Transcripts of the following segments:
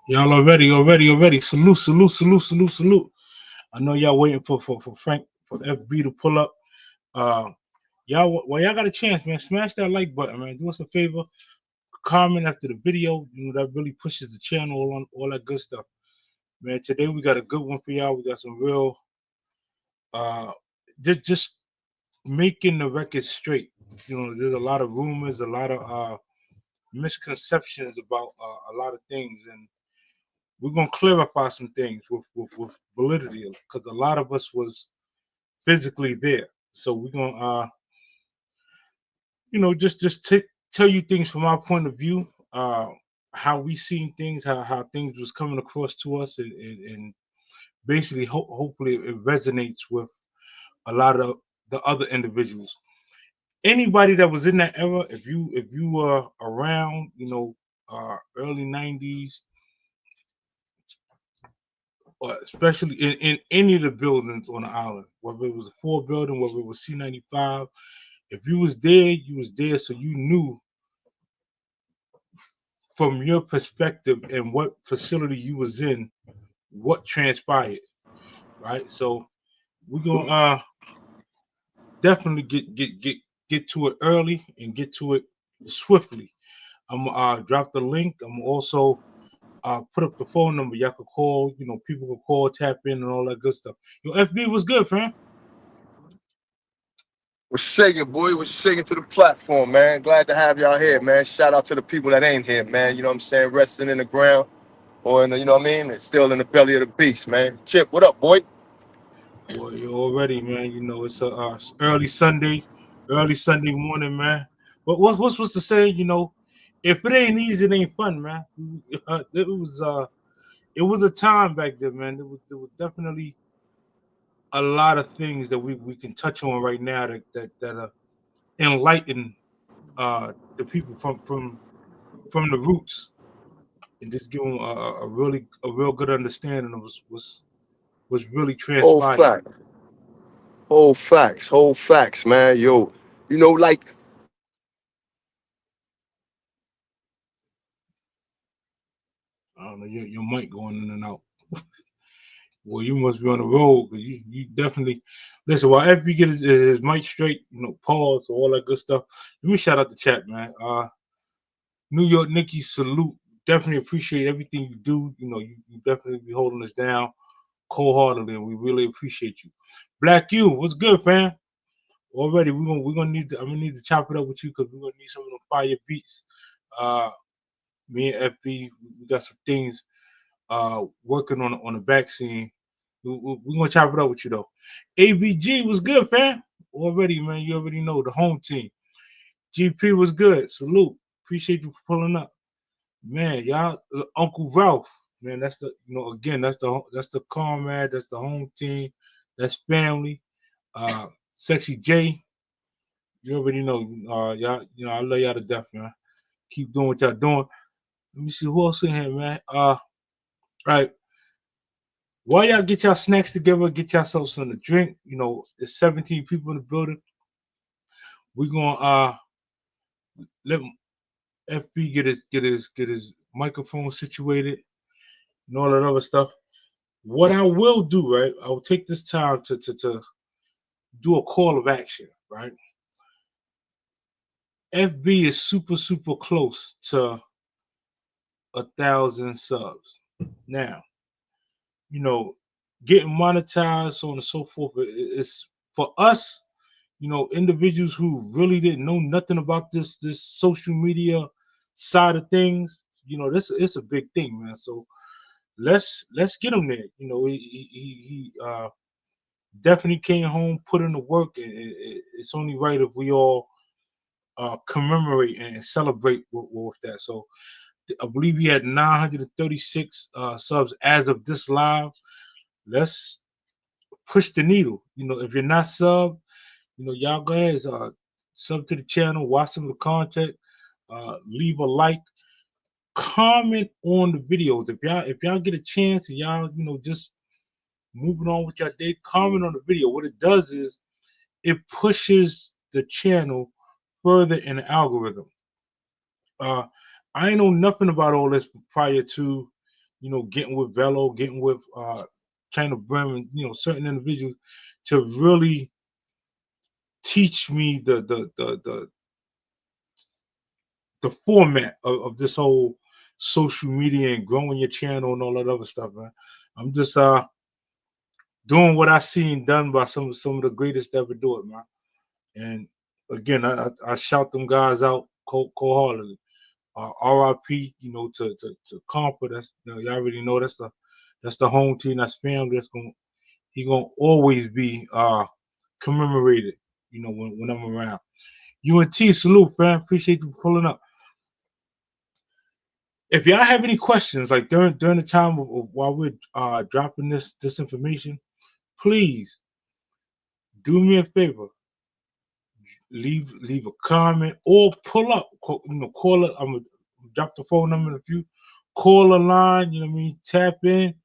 Y'all already. Salute. I know y'all waiting for Frank for FB to pull up. Uh, y'all got a chance, man. Smash that like button, man. Do us a favor. Comment after the video. You know that really pushes the channel on all that good stuff, man. Today we got a good one for y'all. We got some real uh, just making the record straight. You know, there's a lot of rumors, a lot of misconceptions about a lot of things, and we're gonna clarify some things with validity because a lot of us was physically there. So we're gonna tell you things from our point of view, how we seen things, how things was coming across to us, and basically hopefully it resonates with a lot of the other individuals. Anybody that was in that era, if you were around, early '90s, or especially in any of the buildings on the island, whether it was a four building, whether it was C95, if you was there, you was there, so you knew from your perspective and what facility you was in, what transpired, right? So we're gonna definitely get to it early and get to it swiftly. I'm gonna drop the link. I'm also put up the phone number. Y'all could call. You know, people could call, tap in, and all that good stuff. Yo, FB was good, fam. We're shaking, boy. We're shaking to the platform, man. Glad to have y'all here, man. Shout out to the people that ain't here, man. You know what I'm saying? Resting in the ground or in the, you know what I mean? It's still in the belly of the beast, man. Chip, what up, boy? Well, you already, man. You know, it's a early Sunday morning, man. What's to say? You know, if it ain't easy, it ain't fun, man. It was a time back then, man. There was definitely a lot of things that we can touch on right now that enlighten the people from the roots and just give them a real good understanding of was really Whole transpired. fact. Whole facts, man. Yo, you know, like I don't know your mic going in and out. Well, you must be on the road because you definitely listen. While FB get his mic straight, pause all that good stuff. Let me shout out the chat, man. New York Nikki, salute. Definitely appreciate everything you do. You definitely be holding us down cold-heartedly, and we really appreciate you. Black you, what's good, fam? Already, we're gonna need to, I'm gonna need to chop it up with you because we're gonna need some of the fire beats. Uh, Me and FB, we got some things working on the back scene. We're gonna chop it up with you though. ABG was good, fam. Already, man. You already know the home team. GP was good. Salute. Appreciate you for pulling up. Man, y'all, Uncle Ralph, man, that's again, that's the comrade, that's the home team, that's family. Sexy J, you already know, y'all, I love y'all to death, man. Keep doing what y'all doing. Let me see who else in here, man. Right, while y'all get y'all snacks together, get yourselves something to drink. There's 17 people in the building. We're gonna let FB get his microphone situated and all that other stuff. What I will do, right? I will take this time to do a call of action, right? FB is super close to 1,000 subs. Now, you know, getting monetized, so on and so forth. It's for us, individuals who really didn't know nothing about this social media side of things. This it's a big thing, man. So let's get him there. He definitely came home, put in the work. It's only right if we all commemorate and celebrate with that. So I believe he had 936 subs as of this live. Let's push the needle. If you're not sub, y'all go ahead, sub to the channel, watch some of the content, leave a like, comment on the videos. If y'all get a chance and y'all, just moving on with your day, comment on the video. What it does is it pushes the channel further in the algorithm. Uh, I ain't know nothing about all this prior to getting with Velo, getting with China Brim, and certain individuals to really teach me the format of this whole social media and growing your channel and all that other stuff, man. I'm just doing what I seen done by some of the greatest to ever do it, man. And again, I shout them guys out cold-heartedly. RIP, to Compa. That's y'all already know that's the home team, that's family. He gonna always be commemorated, when I'm around. UNT salute, fam. Appreciate you pulling up. If y'all have any questions, like during the time of while we're dropping this information, please do me a favor. Leave a comment or pull up. Call it. I'm gonna drop the phone number in a few. Call a line. You know what I mean. Tap in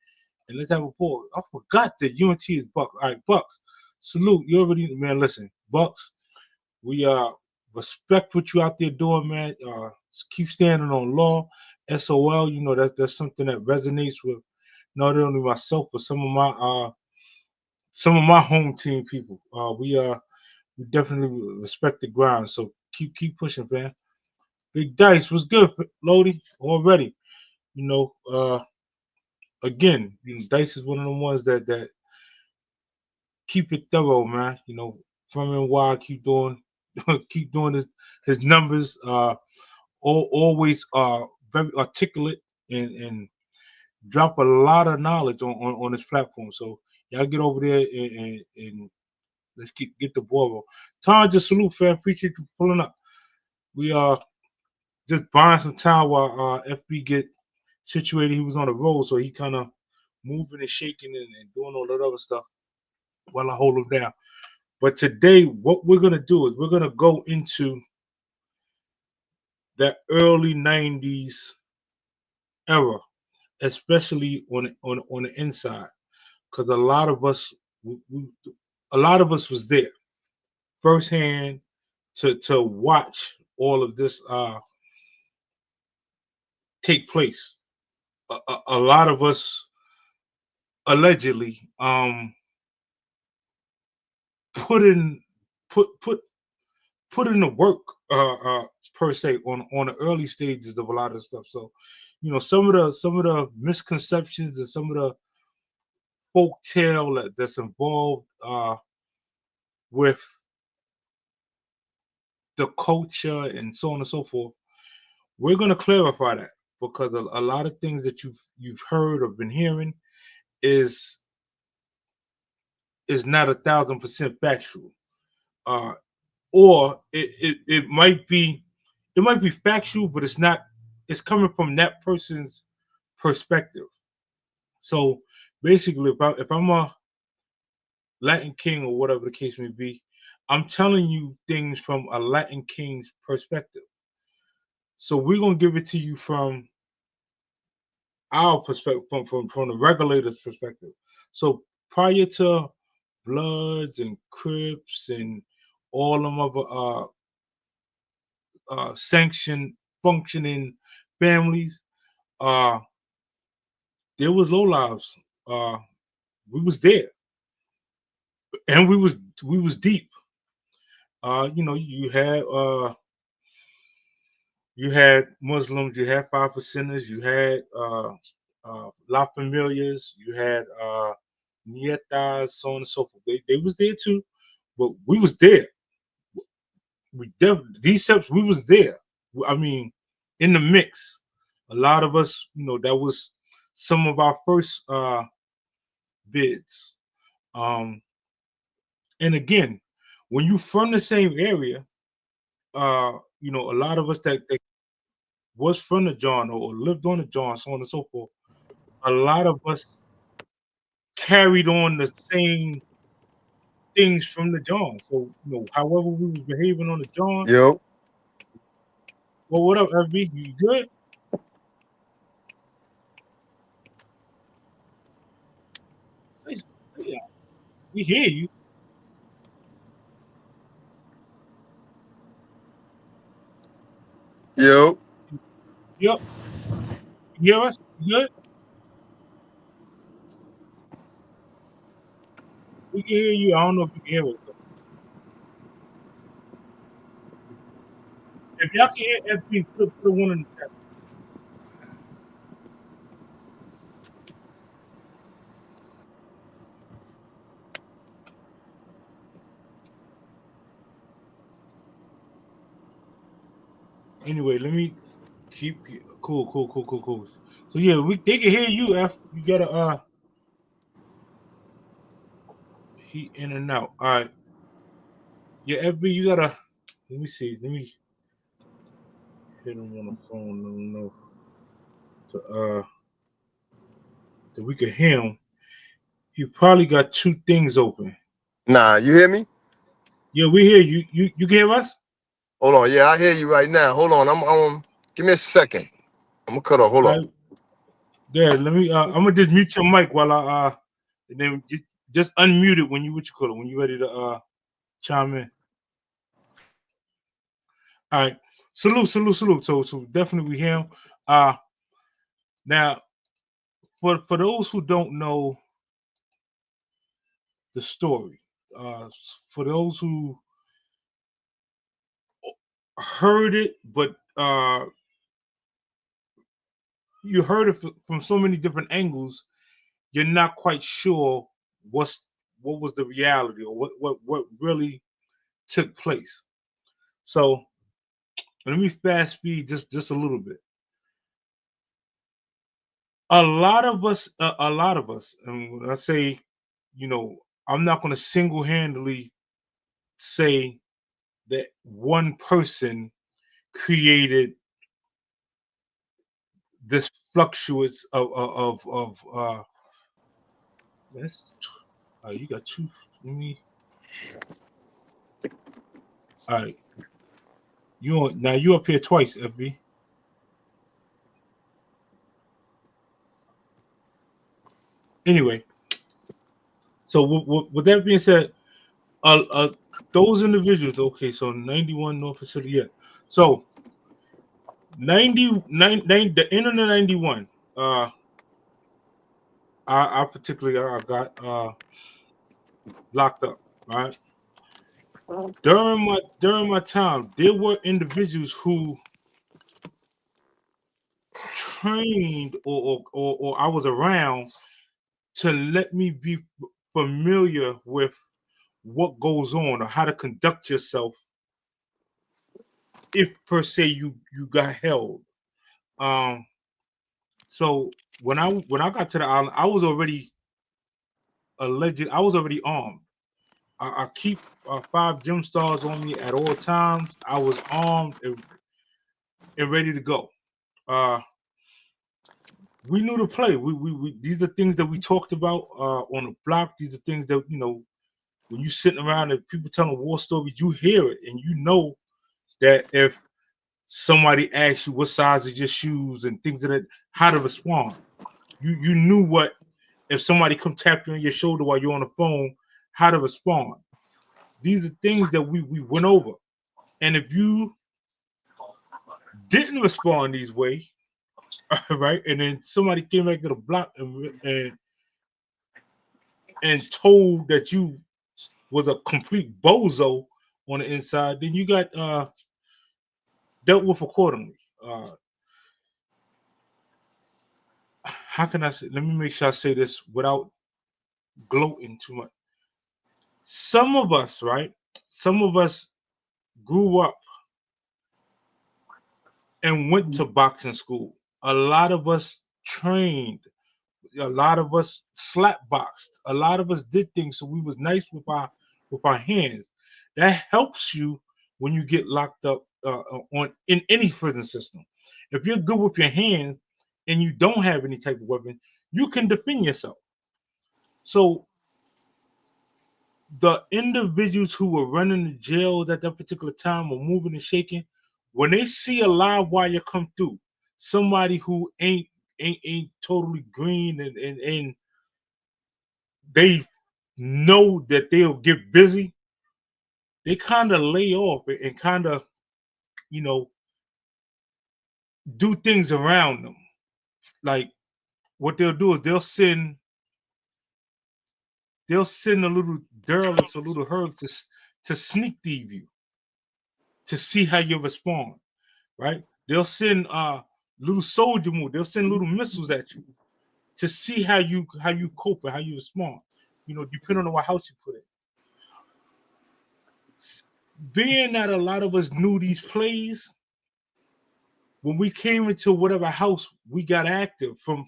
and let's have a poll. I forgot that UNT is Bucks. All right, Bucks. Salute. You already, man. Listen, Bucks. We respect what you out there doing, man. Keep standing on law. SOL. That's something that resonates with not only myself but some of my home team people. We definitely respect the grind. So keep pushing, man. Big Dice, what's good, Lodi? Already. Again, Dice is one of the ones that keep it thorough, man. From NY, keep doing keep doing his numbers. Always very articulate and drop a lot of knowledge on this platform. So y'all get over there and let's get the ball rolling. Tom, just salute, fam. Appreciate you pulling up. We just buying some time while FB get situated. He was on the road, so he kind of moving and shaking and doing all that other stuff while I hold him down. But today, what we're gonna do is we're gonna go into that early '90s era, especially on the inside, because a lot of us, was there firsthand to watch all of this take place. A lot of us allegedly put in put put put in the work per se on the early stages of a lot of stuff. So some of the misconceptions and some of the folk tale that's involved with the culture and so on and so forth, we're going to clarify that, because a lot of things that you've heard or been hearing is not 1,000% factual, or it might be factual, but it's not. It's coming from that person's perspective. So basically, if I'm a Latin king or whatever the case may be, I'm telling you things from a Latin king's perspective. So we're gonna give it to you from our perspective, from the regulators' perspective. So prior to Bloods and Crips and all them other sanctioned functioning families, there was low lives. We was there, and we was deep. You had Muslims, you had 5%ers, you had La Familias, you had Nietas, so on and so forth. They was there too, but we was there. These steps, we was there. I mean, in the mix. A lot of us, that was some of our first bids. And again, when you from the same area, a lot of us that was from the John or lived on the John, so on and so forth, a lot of us carried on the same things from the John. So, however we was behaving on the John, Yo. well, what up, FB? You good? Say yeah. We hear you. Yo. Yep. You hear us? You good? We can hear you. I don't know if you can hear us. Though. If y'all can hear FB, put a one in the chat. Anyway, let me keep cool. So yeah, they can hear you. F, you gotta he in and out. All right, yeah, FB, you gotta. Let me see. Let me hit him on the phone. Let him know that we can hear him. He probably got two things open. Nah, you hear me? Yeah, we hear you. You can hear us? Hold on. Yeah, I hear you right now. Hold on. I'm give me a second. I'm gonna cut off. Hold All on. right. Yeah, let me. I'm gonna just mute your mic while I and then just unmute it when you what you call it when you ready to chime in. All right. Salute. So definitely we hear him. Uh now for those who don't know the story, uh for those who heard it, but you heard it from so many different angles, you're not quite sure what's what was the reality or what really took place. So let me fast speed just a little bit. A lot of us, and when I say, you know, I'm not going to single-handedly say that one person created this fluctuates of that's you got two. Let me. All right, you up here twice, FB. Anyway, so with that being said, uh, uh, those individuals. Okay, so 91 North Facility. Yeah, so 90, the end of the 91. Uh, I particularly I got locked up. Right during my time, there were individuals who trained or I was around to let me be familiar with what goes on or how to conduct yourself if per se you got held. Um, so when I got to the island, I was already alleged. I was already armed. I keep 5 gem stars on me at all times. I was armed and ready to go. Uh, we knew to play. We these are things that we talked about on the block. These are things that when you sitting around and people telling war stories, you hear it and you know that if somebody asks you what size is your shoes and things of that, how to respond. You knew what if somebody come tap you on your shoulder while you're on the phone, how to respond. These are things that we went over. And if you didn't respond these way, right, and then somebody came back to the block and told that you was a complete bozo on the inside, then you got dealt with accordingly. How can I say? Let me make sure I say this without gloating too much. Some of us, right? Some of us grew up and went to boxing school. A lot of us trained. A lot of us slap boxed. A lot of us did things so we was nice with our hands. That helps you when you get locked up on in any prison system. If you're good with your hands and you don't have any type of weapon, you can defend yourself. So the individuals who were running the jails at that particular time or moving and shaking, when they see a live wire come through, somebody who ain't totally green and they know that they'll get busy, they kind of lay off and kind of, you know, do things around them. Like what they'll do is they'll send they'll send a little derelicts, a little herd to sneak thieve you, to see how you respond, right? They'll send little soldier move. They'll send little missiles at you to see how you cope and how you respond. You know, depending on what house you put in. Being that a lot of us knew these plays, when we came into whatever house we got active from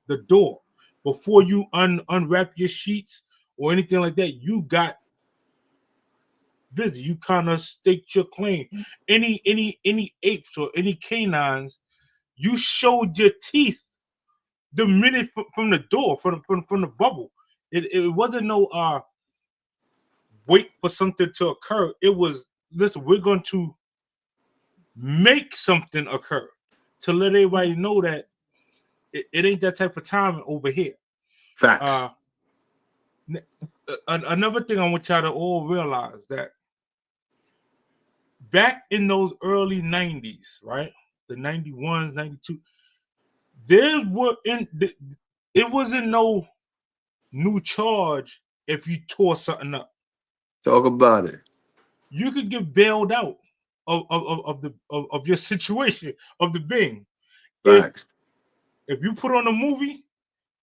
the door, before you unwrap your sheets or anything like that, you got busy. You kind of staked your claim. Any apes or any canines, you showed your teeth the minute from the door, from the bubble. It wasn't no wait for something to occur. It was, listen, we're going to make something occur to let everybody know that it ain't that type of time over here. Facts. Another thing I want y'all to all realize, that back in those early 90s, right? The 91s, 92, there were it wasn't no new charge if you tore something up. Talk about it. You could get bailed out of your situation, of the Bing. Facts. If you put on a movie,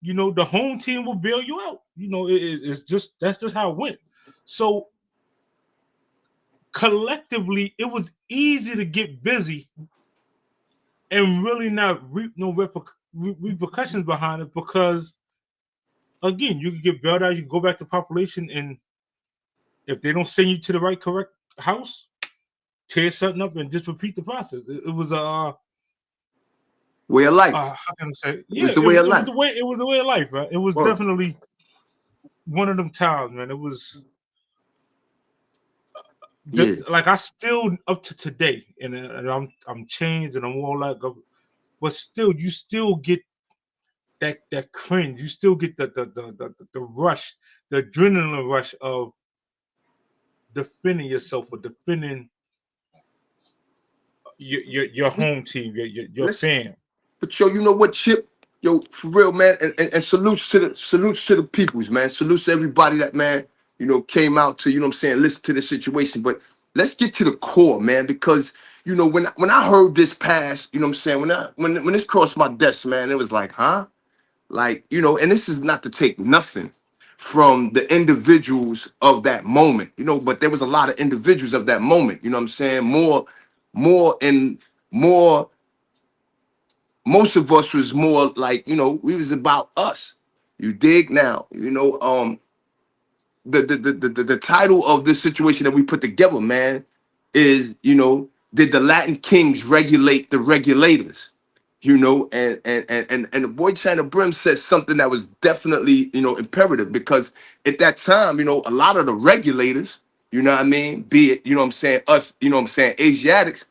you know, the home team will bail you out. You know, it's just, that's just how it went. So collectively, it was easy to get busy and really not reap no repercussions behind it, because again, you can get bailed out, you can go back to population, and if they don't send you to the right correct house, tear something up and just repeat the process. It was a way of life. how can I say? It Yeah, was the way of it was life. the way, it was the way of life, right? It was Word. definitely one of them times, man. It was Yeah. like, I still up to today, and I'm changed and I'm all like, but still, you still get that cringe. You still get the rush, the adrenaline rush of defending yourself or defending your home team, your Listen, fam. but yo, you know what, Chip? Yo, for real, man, and salutes to the peoples, man. Salutes to everybody that, man, you know, came out to, you know what I'm saying, listen to the situation. But let's get to the core, man, because you know, when I heard this pass, you know what I'm saying, when this crossed my desk, man, it was like, huh? Like, you know, and this is not to take nothing from the individuals of that moment, you know, but there was a lot of individuals of that moment, you know what I'm saying? More and more, most of us was more like, you know, we was about us. You dig now, you know, the title of this situation that we put together, man, is, you know, did the Latin Kings regulate the regulators? You know, and the boy China Brim said something that was definitely, you know, imperative, because at that time, you know, a lot of the regulators, you know what I mean, be it, you know what I'm saying, us, you know what I'm saying, Asiatics,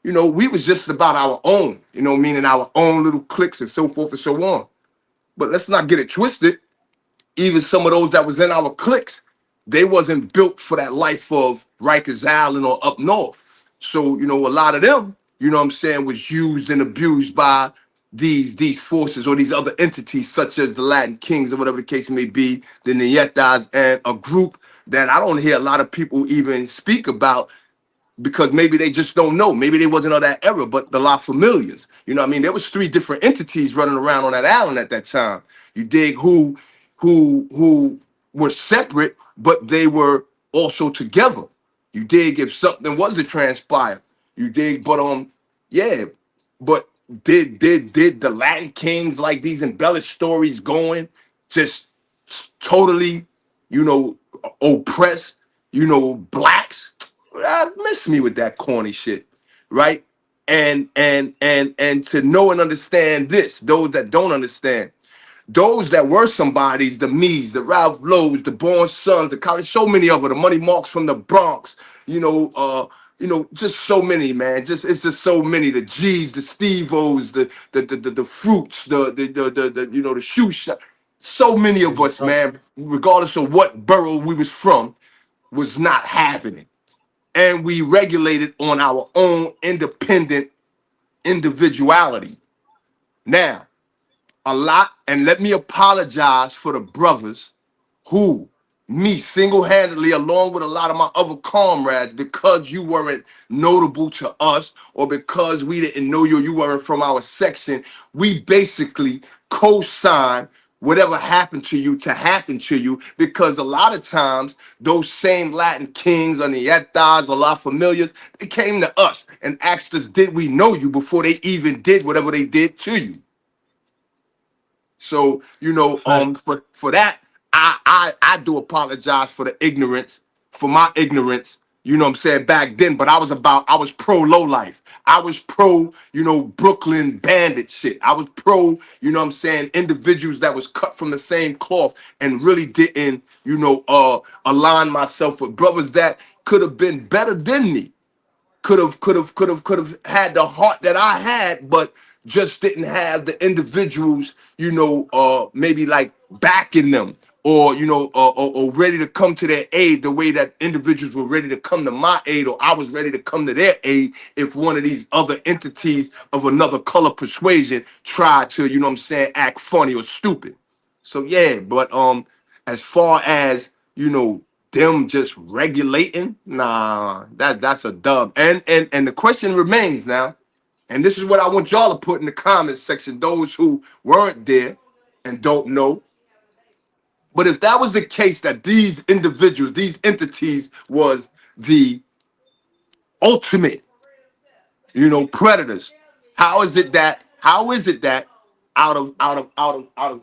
you know, we was just about our own, you know, meaning our own little cliques and so forth and so on. But let's not get it twisted. Even some of those that was in our cliques, they wasn't built for that life of Rikers Island or up north. So, you know, a lot of them, you know what I'm saying, was used and abused by these forces or these other entities, such as the Latin Kings or whatever the case may be, the Nietas, and a group that I don't hear a lot of people even speak about, because maybe they just don't know. Maybe they wasn't of that era, but the La Familias. You know what I mean? There was 3 different entities running around on that island at that time. You dig, who were separate, but they were also together. You dig, if something was to transpire. You dig, but yeah, but did the Latin Kings, like these embellished stories going, just totally, you know, oppress, you know, blacks? Miss me with that corny shit, right? And to know and understand this, those that don't understand, those that were somebodies, the Me's, the Ralph Lowe's, the Born Sons, the college, so many of them, the Money Marks from the Bronx, you know, just so many, man. It's just so many. The G's, the Steve-O's, the Fruits, the you know, the shoe shop. So many of us, man, regardless of what borough we was from, was not having it. And we regulated on our own independent individuality. Now, a lot, and let me apologize for the brothers Who? Me, single-handedly, along with a lot of my other comrades, because you weren't notable to us, or because we didn't know you, you weren't from our section, we basically co-signed whatever happened to you to happen to you, because a lot of times those same Latin kings, Nietas, a lot familiars, they came to us and asked us, did we know you, before they even did whatever they did to you. So, Facts. for that, I do apologize for the ignorance, for my ignorance, you know what I'm saying, back then. But I was pro low life. I was pro, Brooklyn bandit shit. I was pro, what I'm saying, individuals that was cut from the same cloth and really didn't, align myself with brothers that could have been better than me, could have had the heart that I had, but just didn't have the individuals, maybe like backing them, or or ready to come to their aid the way that individuals were ready to come to my aid, or I was ready to come to their aid if one of these other entities of another color persuasion tried to, what I'm saying, act funny or stupid. So yeah, but as far as them just regulating, nah, that's a dub. And the question remains now, and this is what I want y'all to put in the comments section, those who weren't there and don't know. But if that was the case, that these individuals, these entities was the ultimate, predators, how is it that out of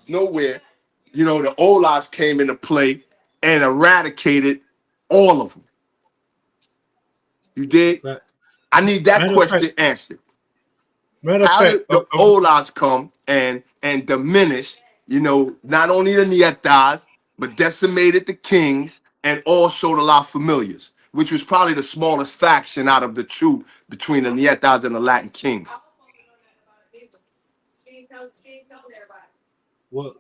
nowhere, the Olas came into play and eradicated all of them? You did? Fact. I need that Matter of fact, question answered. matter of How fact, did the Olas come and diminish, not only the Nietas, but decimated the kings and also the La Familias, which was probably the smallest faction out of the two between the Nietas and the Latin kings? well,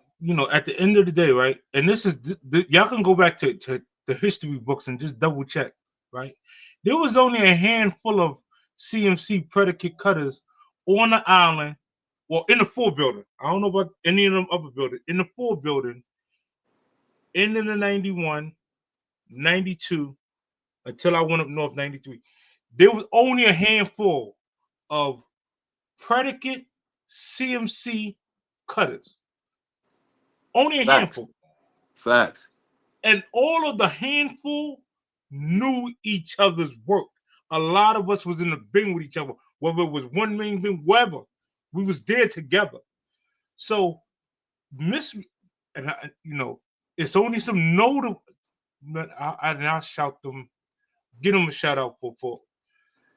at the end of the day, right? And this is y'all can go back to the history books and just double check, right? There was only a handful of CMC predicate cutters on the island, well, in the full building. I don't know about any of them other buildings. In the full building, in the 91, 92, until I went up north 93. There was only a handful of predicate CMC cutters. Only a Facts. handful. Facts. And all of the handful knew each other's work. A lot of us was in the bin with each other, whether it was one main bin, wherever. We was there together. So miss and it's only some notable. I'll shout them, give them a shout out for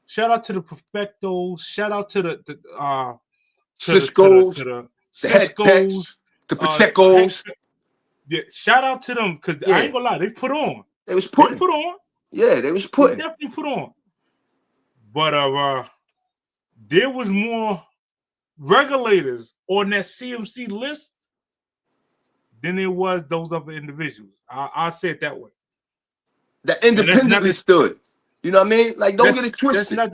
shout out to the perfectos, shout out to Cisco's, the the head Cisco's, techs, the heck, Pacheco's. yeah, shout out to them, because I Yeah, ain't gonna lie, they put on. they was They putting. put on. Yeah, they was They putting. definitely put on. But there was more regulators on that CMC list than there was those other individuals. I'll say it that way. That And that's not independently to, stood. You know what I mean? Like, don't get it that's twisted. not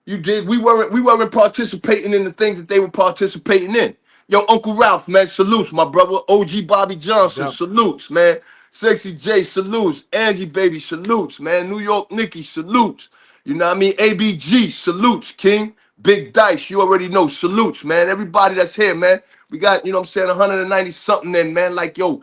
You did. We weren't participating in the things that they were participating in. Yo, Uncle Ralph, man, salutes, my brother. OG Bobby Johnson, the, salutes, man. Sexy J, salutes. Angie Baby, salutes, man. New York Nikki, salutes. You know what I mean? ABG, salutes, King. Big Dice, you already know, salutes, man. Everybody that's here, man. We got, 190 something in, man. Like, yo,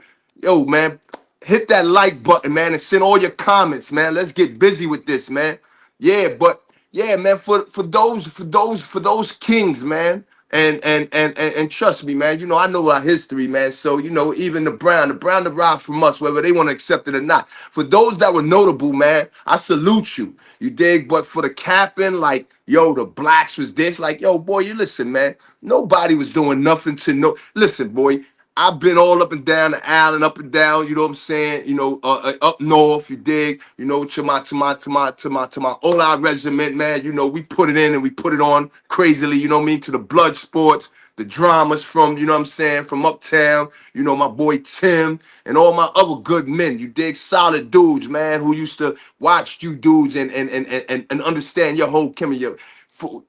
man, hit that like button, man, and send all your comments, man. Let's get busy with this, man. Yeah, but yeah, man, for those kings, man, and trust me, man, I know our history, man. So even the brown derived from us, whether they want to accept it or not. For those that were notable, man, I salute you. You dig? But for the capping, like, yo, the blacks was this, like, yo, boy, you listen, man. Nobody was doing nothing to no. Listen, boy. I've been all up and down the island, up and down, you know what I'm saying? Up north, you dig, to my Ola regiment, man. We put it in and we put it on crazily, you know what I mean, to the blood sports, the dramas from, you know what I'm saying, from uptown, my boy Tim and all my other good men, you dig, solid dudes, man, who used to watch you dudes and understand your whole chemistry.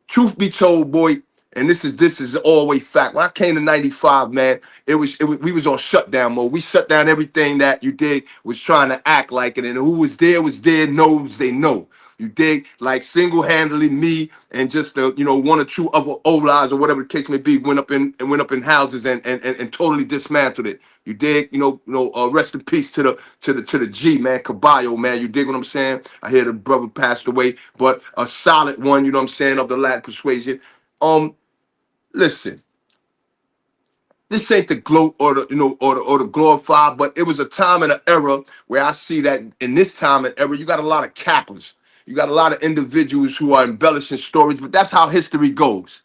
Truth be told, boy, and this is always fact. When I came to 95, man, it was we was on shutdown mode. We shut down everything that you did was trying to act like it, and who was there, knows they know. You dig? Like single-handedly, me and just the one or two other Olas or whatever the case may be went up in houses and totally dismantled it. You dig? Rest in peace to the G, man, Caballo, man. You dig what I'm saying? I hear the brother passed away, but a solid one, you know what I'm saying, of the Latin persuasion. Listen, this ain't the gloat or the glorify, but it was a time and an era where I see that in this time and era, you got a lot of cappers. You got a lot of individuals who are embellishing stories, but that's how history goes.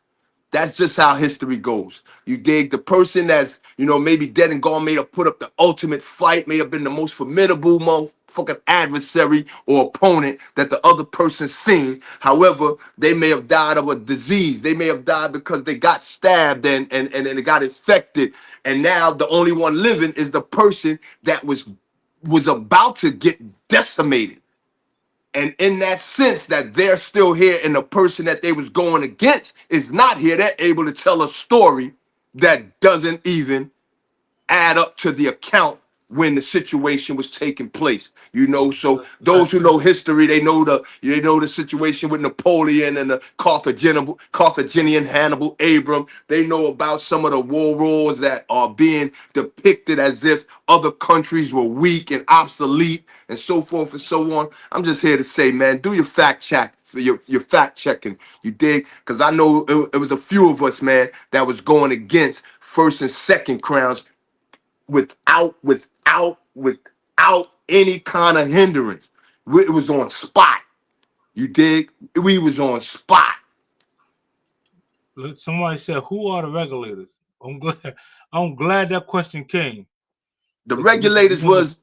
That's just how history goes. You dig? The person that's, maybe dead and gone may have put up the ultimate fight, may have been the most formidable motherfucking adversary or opponent that the other person seen. However, they may have died of a disease. They may have died because they got stabbed and they got infected. And now the only one living is the person that was about to get decimated. And in that sense that they're still here and the person that they was going against is not here, they're able to tell a story that doesn't even add up to the account when the situation was taking place. So those who know history, they know the situation with Napoleon and the Carthaginian Hannibal Abram. They know about some of the wars that are being depicted as if other countries were weak and obsolete and so forth and so on. I'm just here to say, man, do your fact check. For your fact checking, you dig? Because I know it was a few of us, man, that was going against first and second crowns without any kind of hindrance. It was on spot. You dig? We was on spot. Somebody said, "Who are the regulators?" I'm glad. I'm glad that question came. The regulators was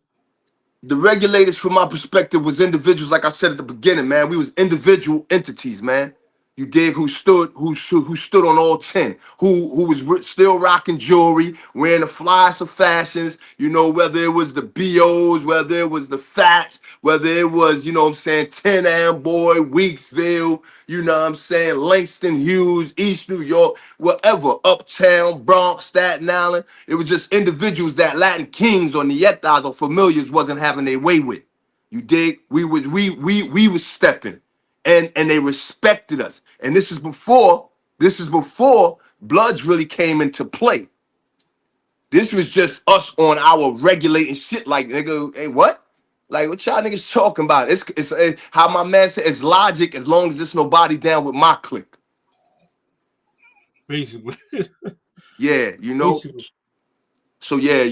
the regulators, from my perspective, was individuals. Like I said at the beginning, man, we was individual entities, man. You dig? Who stood on all 10? Who was still rocking jewelry, wearing the flyest of fashions? Whether it was the BOs, whether it was the Fats, whether it was, 10 Am Boy, Weeksville, Langston Hughes, East New York, whatever, Uptown, Bronx, Staten Island. It was just individuals that Latin kings or nietas or familiars wasn't having their way with. You dig? We was stepping. And they respected us. And this is before Bloods really came into play. This was just us on our regulating shit. Like, nigga, hey, what? Like, what y'all niggas talking about? It's how my man said, it's logic as long as there's nobody down with my clique. Basically. Yeah, Basically. So yeah,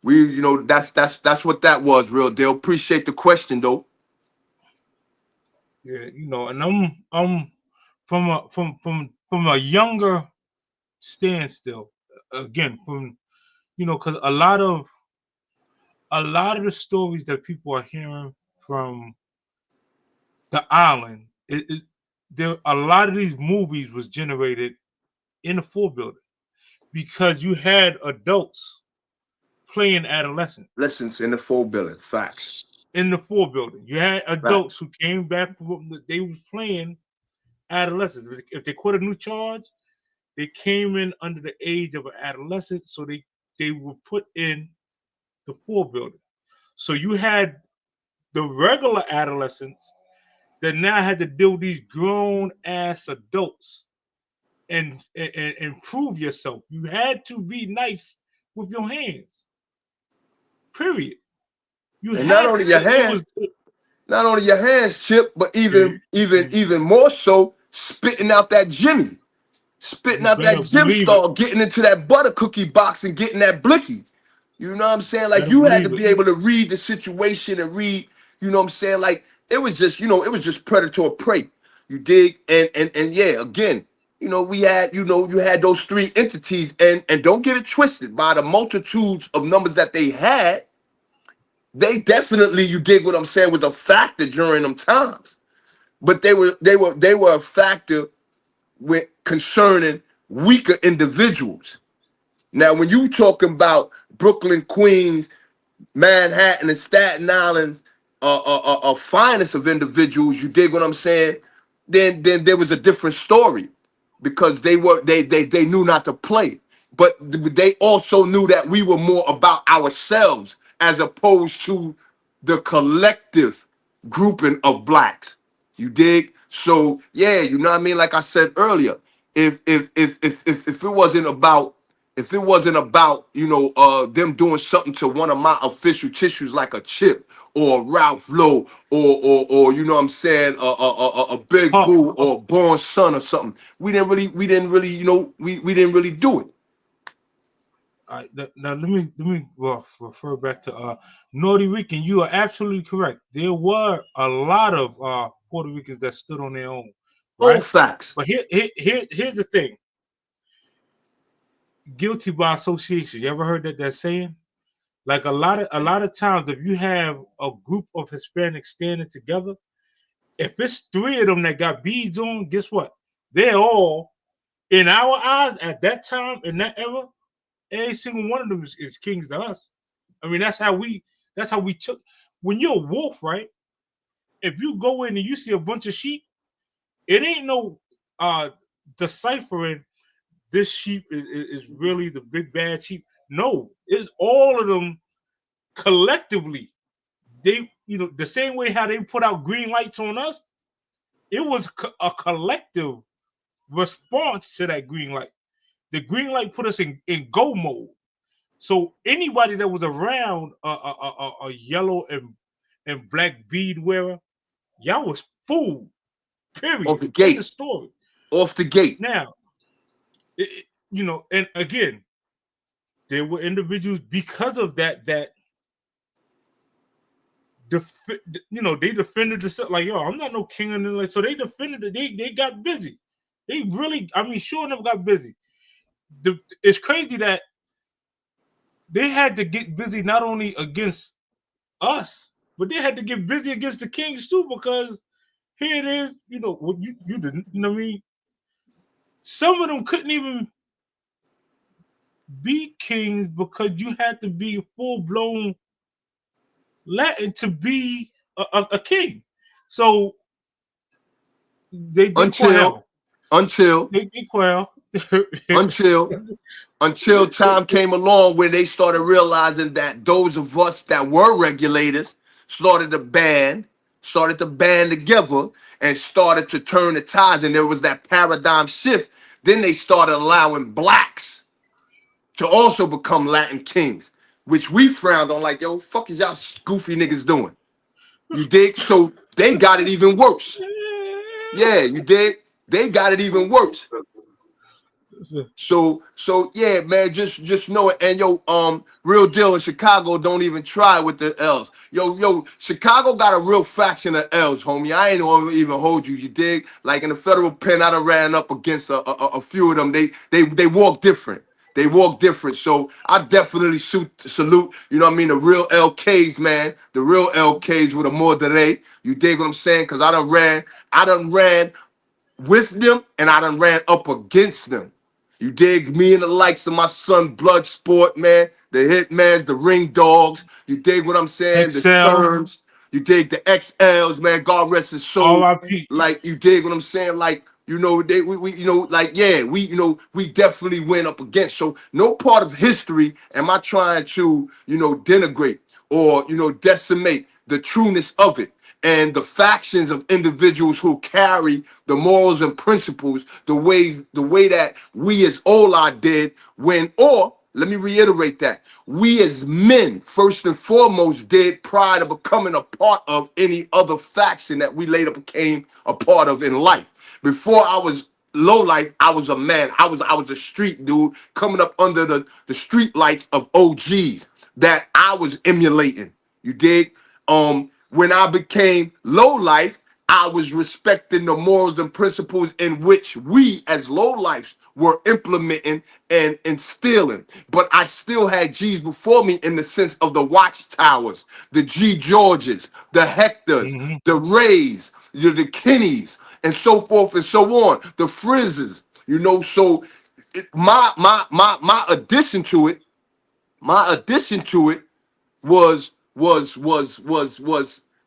we, that's what that was, real deal. Appreciate the question though. Yeah, and I'm from a younger standstill. Again, because a lot of the stories that people are hearing from the island, there a lot of these movies was generated in the full building because you had adults playing adolescents Lessons in the full billing. Facts. in the full building. You had adults Facts. who came back from they was playing adolescents. If they caught a new charge, they came in under the age of an adolescent, so they were put in the full building. So you had the regular adolescents that now had to deal with these grown ass adults and prove yourself. You had to be nice with your hands. Period. You And not had only to. your It hands, was not only your hands, Chip, but you, even more so, spitting out that Jimmy, spitting you out better that Jim believe it. Star, getting into that butter cookie box and getting that blicky. You know what I'm saying? Like Better you had to believe it. be able to read the situation and read. You know what I'm saying? Like it was just predator prey. You dig? And yeah, again, we had, you had those three entities, and don't get it twisted by the multitudes of numbers that they had. They definitely, you dig what I'm saying, was a factor during them times. But they were a factor with concerning weaker individuals. Now, when you talking about Brooklyn, Queens, Manhattan, and Staten Island, finest of individuals, you dig what I'm saying? Then there was a different story. because they knew not to play. But they also knew that we were more about ourselves as opposed to the collective grouping of blacks. You dig? So yeah, you know what I mean? Like I said earlier, if it wasn't about them doing something to one of my official tissues like a chip or Ralph Lowe or you know what I'm saying a Big Pop. Boo or Born Son or something, we didn't really do it. Now let me refer back to Naughty Rican. You are absolutely correct. There were a lot of Puerto Ricans that stood on their own, Old right? facts. But here's the thing: guilty by association. You ever heard that saying? Like a lot of times, if you have a group of Hispanics standing together, if it's three of them that got beads on, guess what? They're all in our eyes at that time in that era. Every single one of them is kings to us. I mean, that's how we took. When you're a wolf, right? If you go in and you see a bunch of sheep, it ain't no deciphering this sheep is really the big bad sheep. No, it's all of them collectively. They, the same way how they put out green lights on us, it was a collective response to that green light. The green light put us in go mode. So anybody that was around a yellow and black bead wearer, y'all was fooled. Off Period. the End of gate. story. Off the gate. Now, and again, there were individuals because of that they defended the like, yo, I'm not no king of the like. So they defended it. They got busy. They really, I mean, sure enough, got busy. It's crazy that they had to get busy not only against us, but they had to get busy against the kings too, because here it is, what you didn't, what I mean? Some of them couldn't even be kings because you had to be full blown Latin to be a king. So they Until quail. until They quail. until until time came along when they started realizing that those of us that were regulators started to band together and started to turn the tides, and there was that paradigm shift. Then they started allowing blacks to also become Latin kings, which we frowned on, like, yo, fuck is y'all goofy niggas doing? You dig? So they got it even worse. Yeah, you dig? They got it even worse. So yeah, man, just know it. And yo, real deal in Chicago, don't even try with the L's. Yo, Chicago got a real faction of L's, homie. I ain't gonna even hold you. You dig? Like in the federal pen, I done ran up against a few of them. They walk different. They walk different. So I definitely salute, you know what I mean, the real LKs, man. The real LKs with a more delay. You dig what I'm saying? Cause I done ran with them and I done ran up against them. You dig? Me and the likes of my son Blood Sport, man, the Hitmans, the Ring Dogs. You dig what I'm saying? The Excel, Sherms. You dig the XLs, man. God rest his soul. RIP. Like, you dig what I'm saying? Like, we like, yeah, we definitely went up against. So no part of history am I trying to, denigrate or, decimate the trueness of it and the factions of individuals who carry the morals and principles the way that we as Ola did or let me reiterate that we as men first and foremost did prior to becoming a part of any other faction that we later became a part of in life. Before I was low life, I was a man. I was a street dude coming up under the street lights of OGs that I was emulating. You dig? When I became low life, I was respecting the morals and principles in which we as low lifes were implementing and instilling. But I still had G's before me in the sense of the watchtowers, the G Georges, the Hectors, Hmm. the Rays, the Kennys, and so forth and so on, the Frizzes. So my addition to it, was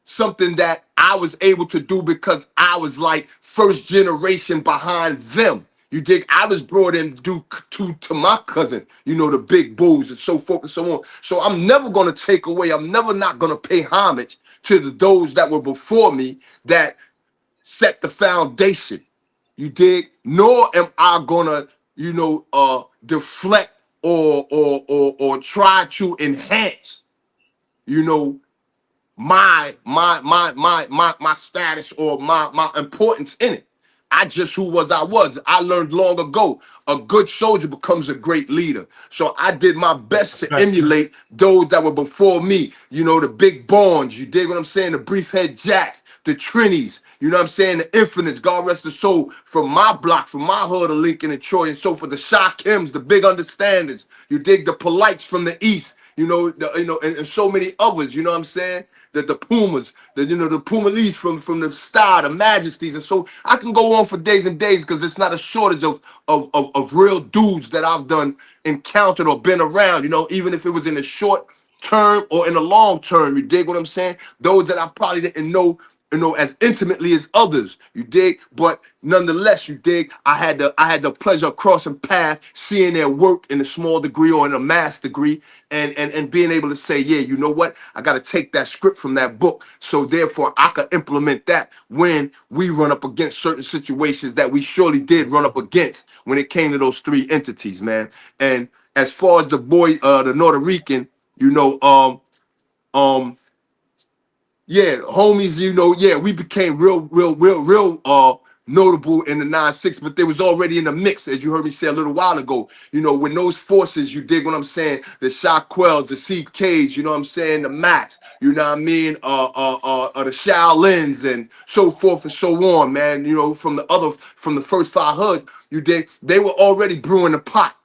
something that I was able to do because I was like first generation behind them. You dig? I was brought in due to my cousin, you know, the big bulls and so forth and so on. So I'm never going to take away, I'm never not going to pay homage to those that were before me that set the foundation. You dig? Nor am I gonna, you know, deflect or try to enhance, you know, my status or my importance in it. I just who was I was. I learned long ago. A good soldier becomes a great leader. So I did my best to Facts. emulate those that were before me. You know, the big Bonds, you dig what I'm saying? The Briefhead Jacks, the Trinities, you know what I'm saying? The Infinites, God rest their soul, from my block, from my hood of Lincoln and Troy and so forth. The Sha Kims, the Big Understandings, you dig the Polites from the East, you know, and so many others, you know what I'm saying? The Pumas, the Puma Lees from the Star, the Majesties, and so I can go on for days and days because it's not a shortage of real dudes that I've done encountered or been around, you know, even if it was in the short term or in the long term, you dig what I'm saying? Those that I probably didn't know, you know, as intimately as others, you dig, but nonetheless, you dig, I had the pleasure of crossing paths, seeing their work in a small degree or in a mass degree, and being able to say, yeah, you know what, I got to take that script from that book, so therefore I could implement that when we run up against certain situations that we surely did run up against when it came to those three entities, man. And as far as the boy, the North Rican, you know, yeah, homies, you know, yeah, we became real notable in the 9-6, but they was already in the mix, as you heard me say a little while ago. You know, when those forces, you dig what I'm saying, the Shaquells, the CKs, you know what I'm saying, the Max, you know what I mean, the Shaolins and so forth and so on, man, you know, from the first 5 hoods, you dig, they were already brewing the pot.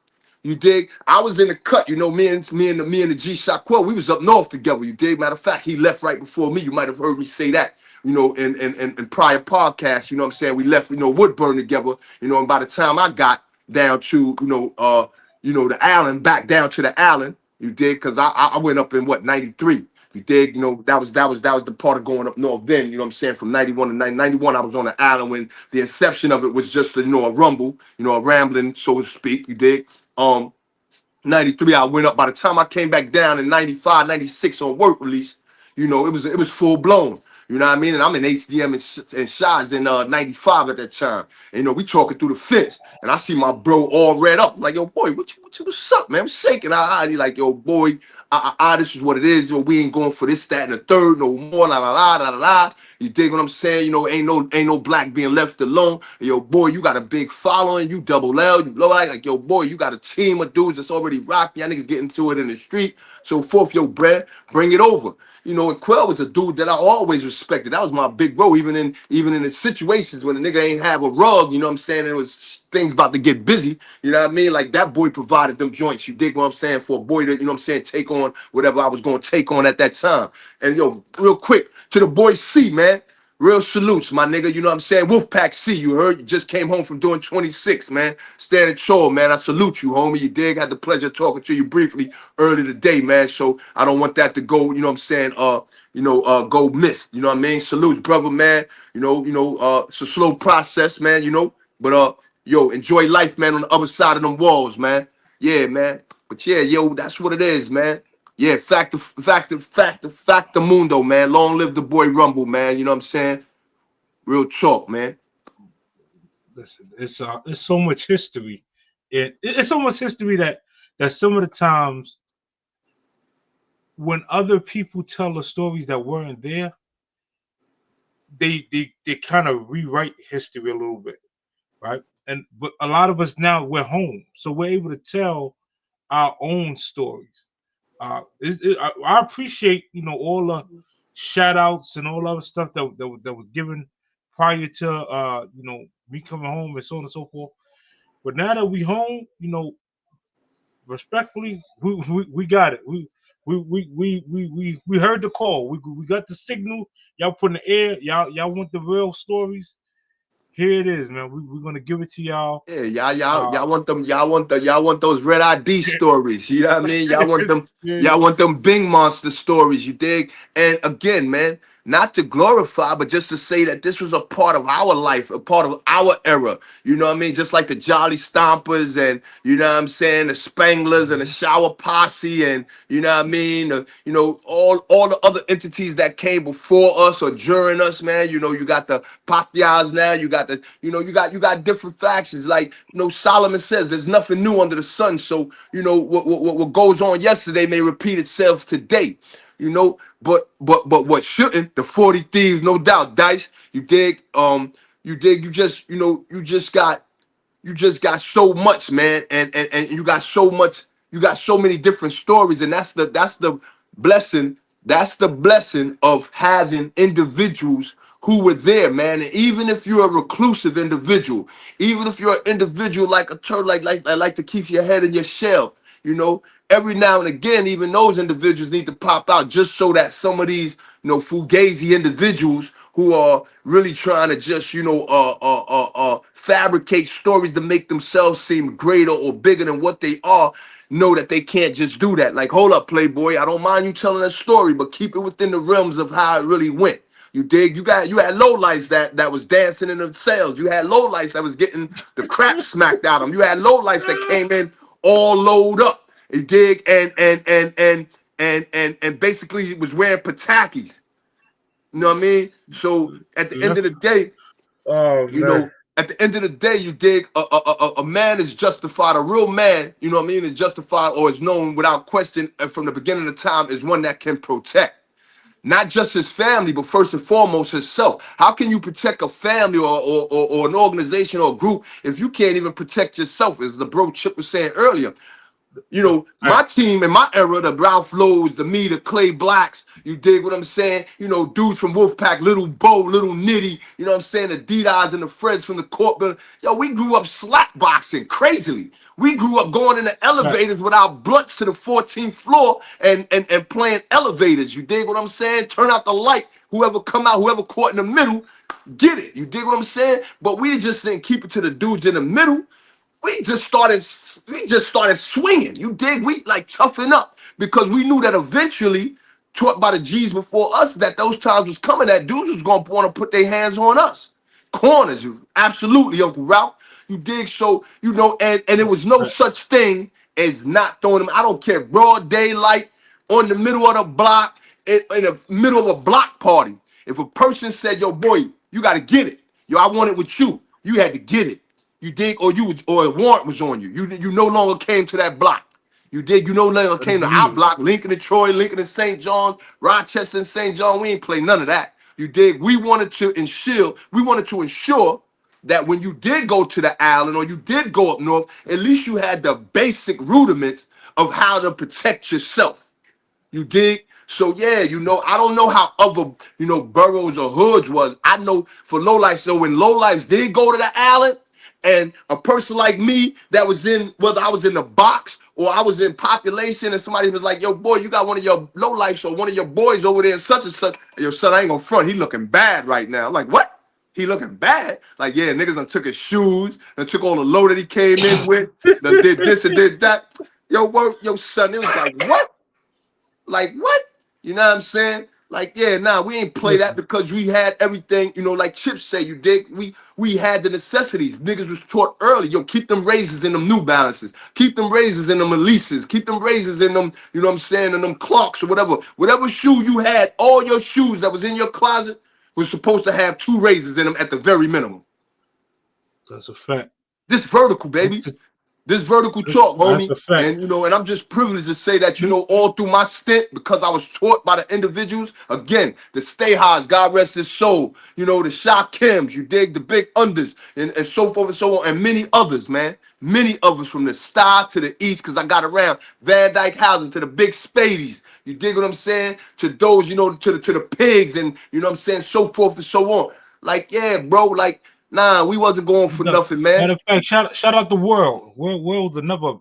You dig? I was in the cut, you know, me and the G Shaquille, we was up north together, you dig? Matter of fact, he left right before me. You might have heard me say that, you know, in prior podcasts, you know what I'm saying? We left, you know, Woodburn together, you know, and by the time I got down to, the island, back down to the island, you dig? Because I went up in what, 93. You dig? You know, that was the part of going up north then, you know what I'm saying? From 91 to 91, I was on the island when the inception of it was just, you know, a rumble, you know, a rambling, so to speak, you dig? 93, I went up. By the time I came back down in 95, 96 on work release, you know, it was full blown. You know what I mean? And I'm in HDM and Shaz in 95 at that time. And, you know, we talking through the fence. And I see my bro all red up. I'm like, yo, boy, what's up, man? I'm shaking. He like, yo, boy, this is what it is. Yo, we ain't going for this, that, and the third no more. La la la la la. You dig what I'm saying? You know, ain't no black being left alone. Yo, boy, you got a big following. You double L. You blow like yo, boy, you got a team of dudes that's already rocking. Y'all niggas getting to it in the street. So forth, yo, Brad, bring it over. You know, and Quell was a dude that I always respected. That was my big bro, even in the situations when the nigga ain't have a rug, you know what I'm saying? It was things about to get busy, you know what I mean? Like that boy provided them joints, you dig what I'm saying, for a boy to, you know what I'm saying, take on whatever I was going to take on at that time. And yo, real quick, to the boy C, man. Real salutes, my nigga. You know what I'm saying? Wolfpack C, you heard? You just came home from doing 26, man. Standing tall, man. I salute you, homie. You dig? Had the pleasure of talking to you briefly earlier today, man. So I don't want that to go, you know what I'm saying, go missed. You know what I mean? Salutes, brother, man. It's a slow process, man, you know. But yo, enjoy life, man, on the other side of them walls, man. Yeah, man. But yeah, yo, that's what it is, man. Yeah, fact the mundo, man. Long live the boy Rumble, man. You know what I'm saying? Real talk, man. Listen, it's so much history. It's so much history that some of the times when other people tell the stories that weren't there, they kind of rewrite history a little bit, right? But a lot of us now we're home, so we're able to tell our own stories. I appreciate all the shout outs and all other stuff that was given prior to me coming home and so on and so forth. But now that we home, respectfully, we got it. We heard the call. We got the signal. Y'all put in the air. Y'all want the real stories. Here it is, man. We're gonna give it to y'all. Yeah, y'all Uh, y'all want them, y'all want those red ID stories. You know what I mean? Y'all want them, yeah, y'all want them Bing monster stories, you dig? And again, man, not to glorify, but just to say that this was a part of our life, a part of our era. You know what I mean? Just like the Jolly Stompers and, you know what I'm saying, the Spanglers and the Shower Posse and, you know what I mean, you know, all the other entities that came before us or during us, man. You know, you got the Patias now, you got the, you got different factions. Like, you know, Solomon says there's nothing new under the sun. So, you know, what goes on yesterday may repeat itself today. You know, but what shouldn't, the 40 thieves, no doubt, Dice, you dig, you just, you just got so much, man, and you got so much, you got so many different stories, and that's the blessing, that's the blessing of having individuals who were there, man. And even if you're a reclusive individual, even if you're an individual like a turtle, like to keep your head in your shell, you know, every now and again, even those individuals need to pop out just so that some of these, you know, fugazi individuals who are really trying to just, you know, fabricate stories to make themselves seem greater or bigger than what they are, know that they can't just do that. Like, hold up, Playboy, I don't mind you telling a story, but keep it within the realms of how it really went. You dig? You had lowlights that was dancing in themselves. You had lowlights that was getting the crap smacked out of them. You had lowlights that came in all load up. You dig? And basically was wearing patakis. You know what I mean? So at the end of the day, Oh you man. know, at the end of the day, you dig, a man is justified, a real man, you know what I mean, is justified or is known without question from the beginning of time is one that can protect. Not just his family, but first and foremost himself. How can you protect a family or an organization or a group if you can't even protect yourself? As the bro Chip was saying earlier, you know, my team in my era, the Ralph Lowe's, the me, the Clay Blacks, you dig what I'm saying? You know, dudes from Wolfpack, Little Bo, Little Nitty, you know what I'm saying? The D-Dodds and the Freds from the court building. Yo, we grew up slap boxing crazily. We grew up going in the elevators with our blunts to the 14th floor and playing elevators. You dig what I'm saying? Turn out the light. Whoever come out, whoever caught in the middle, get it. You dig what I'm saying? But we just didn't keep it to the dudes in the middle. We just started swinging. You dig? We like toughen up because we knew that eventually, taught by the G's before us, that those times was coming. That dudes was gonna want to put their hands on us. Corners, absolutely, Uncle Ralph. You dig? So you know, and there was no such thing as not throwing them. I don't care, broad daylight, on the middle of the block, in the middle of a block party. If a person said, "Yo, boy, you got to get it. Yo, I want it with you," you had to get it. You dig? Or a warrant was on you. You no longer came to that block. You dig? You no longer came to our block. Lincoln and Troy, Lincoln and St. John, Rochester and St. John. We ain't play none of that. You dig? We wanted to ensure that when you did go to the island or you did go up north, at least you had the basic rudiments of how to protect yourself. You dig? So yeah, you know, I don't know how other, you know, boroughs or hoods was. I know for lowlifes, so when lowlifes did go to the island, and a person like me that was in, whether I was in the box or I was in population, and somebody was like, "Yo, boy, you got one of your lowlifes or one of your boys over there, such and such." Yo, son, I ain't gonna front. He looking bad right now. I'm like, what? He looking bad? Like, yeah, niggas done took his shoes and took all the load that he came in with, done did this and did that. Yo, yo, son, it was like, what? Like what? You know what I'm saying? Like, yeah, nah, we ain't play that Listen, because we had everything, you know, like Chip say, you dig? We had the necessities. Niggas was taught early. Yo, keep them razors in them New Balances. Keep them razors in them Elises. Keep them razors in them, you know what I'm saying, in them Clarks or whatever. Whatever shoe you had, all your shoes that was in your closet was supposed to have 2 razors in them at the very minimum. that's a fact. This vertical, baby. This vertical talk, That's homie. a fact. And you know, and I'm just privileged to say that, you know, all through my stint, because I was taught by the individuals, again, the Stay Highs, God rest his soul, you know, the Shot Kims, you dig, the Big Unders, and so forth and so on, and many others, man. Many others from the Star to the East, because I got around Van Dyke Housing to the Big Spadies. You dig what I'm saying? To those, you know, to the pigs, and you know what I'm saying, so forth and so on. Like, yeah, bro, like, nah, we wasn't going for nothing, man. Matter of fact, shout out the world. World's another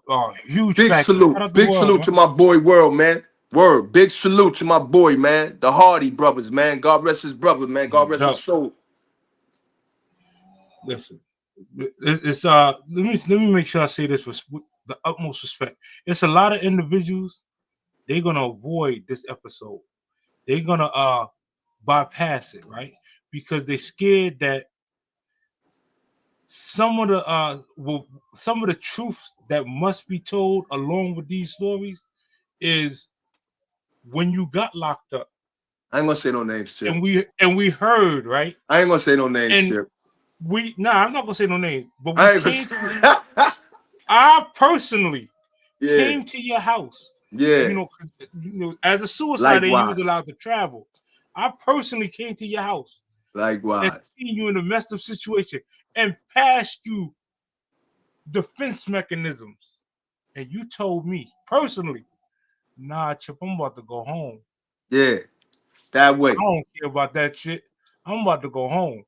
huge factor. Shout out the Big world, salute man. to my boy World, man. Word, big salute to my boy, man. The Hardy brothers, man. God rest his brother, man. God rest his soul. Listen, it's let me make sure I say this with the utmost respect. It's a lot of individuals. They're gonna avoid this episode. They're gonna bypass it, right? Because they're scared that some of the truths that must be told along with these stories is when you got locked up I ain't gonna say no names, Chip. and we heard, right? I ain't gonna say no names, And Chip. I'm not gonna say no name, but we I ain't came gonna. I personally Yeah, came to your house, yeah. as a suicider, you was Likewise, allowed to travel. I personally came to your house and likewise. seen you in a messed up situation and passed you defense mechanisms. And you told me personally, nah, Chip, I'm about to go home. Yeah, that I way. don't care about that shit. I'm about to go home.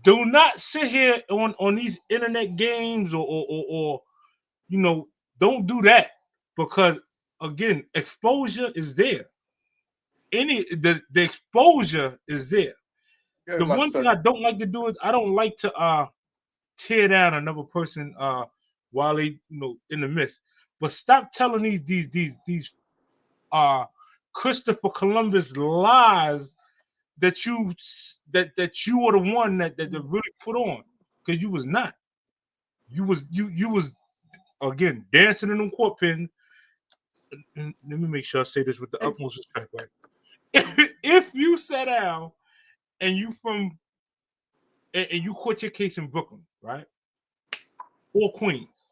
Do not sit here on these internet games or don't do that because again, exposure is there. The exposure is there. Here's The my one thing son. I don't like to do is I don't like to tear down another person while they in the midst. But stop telling these uh Christopher Columbus lies that you were the one that really put on because you was not. You was again dancing in them court pins. And let me make sure I say this with the utmost respect, right? If you sat down and you caught your case in Brooklyn, right, or Queens,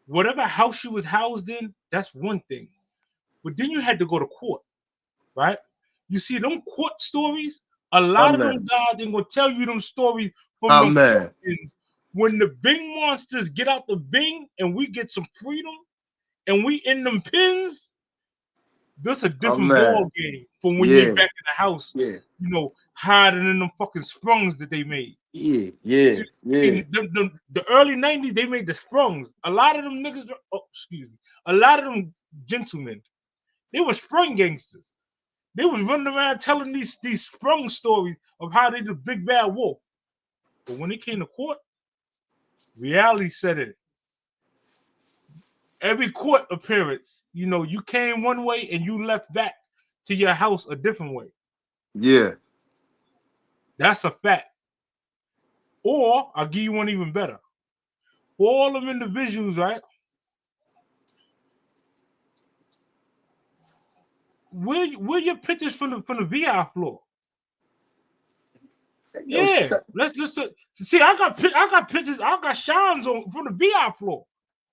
whatever house you was housed in, that's one thing. But then you had to go to court, right? You see them court stories. A lot I'm of them mad. guys ain't gonna tell you them stories from I'm them court mad. pins. When the Bing monsters get out the Bing and we get some freedom and we in them pins, this a I'm different mad. ball game from when you're Yeah, back in the house, yeah, hiding in them fucking sprungs that they made. yeah, yeah, yeah, In the early 90s, they made the sprungs. A lot of them niggas, excuse me, a lot of them gentlemen, they were sprung gangsters. They was running around telling these sprung stories of how they the big bad wolf. But when it came to court, reality set in. Every court appearance, you came one way and you left back to your house a different way. yeah, That's a fact. Or I'll give you one even better. For all them individuals, right? Where your pictures from the VI floor? Yo, Yeah, see. I got pictures. I got shines on from the VI floor.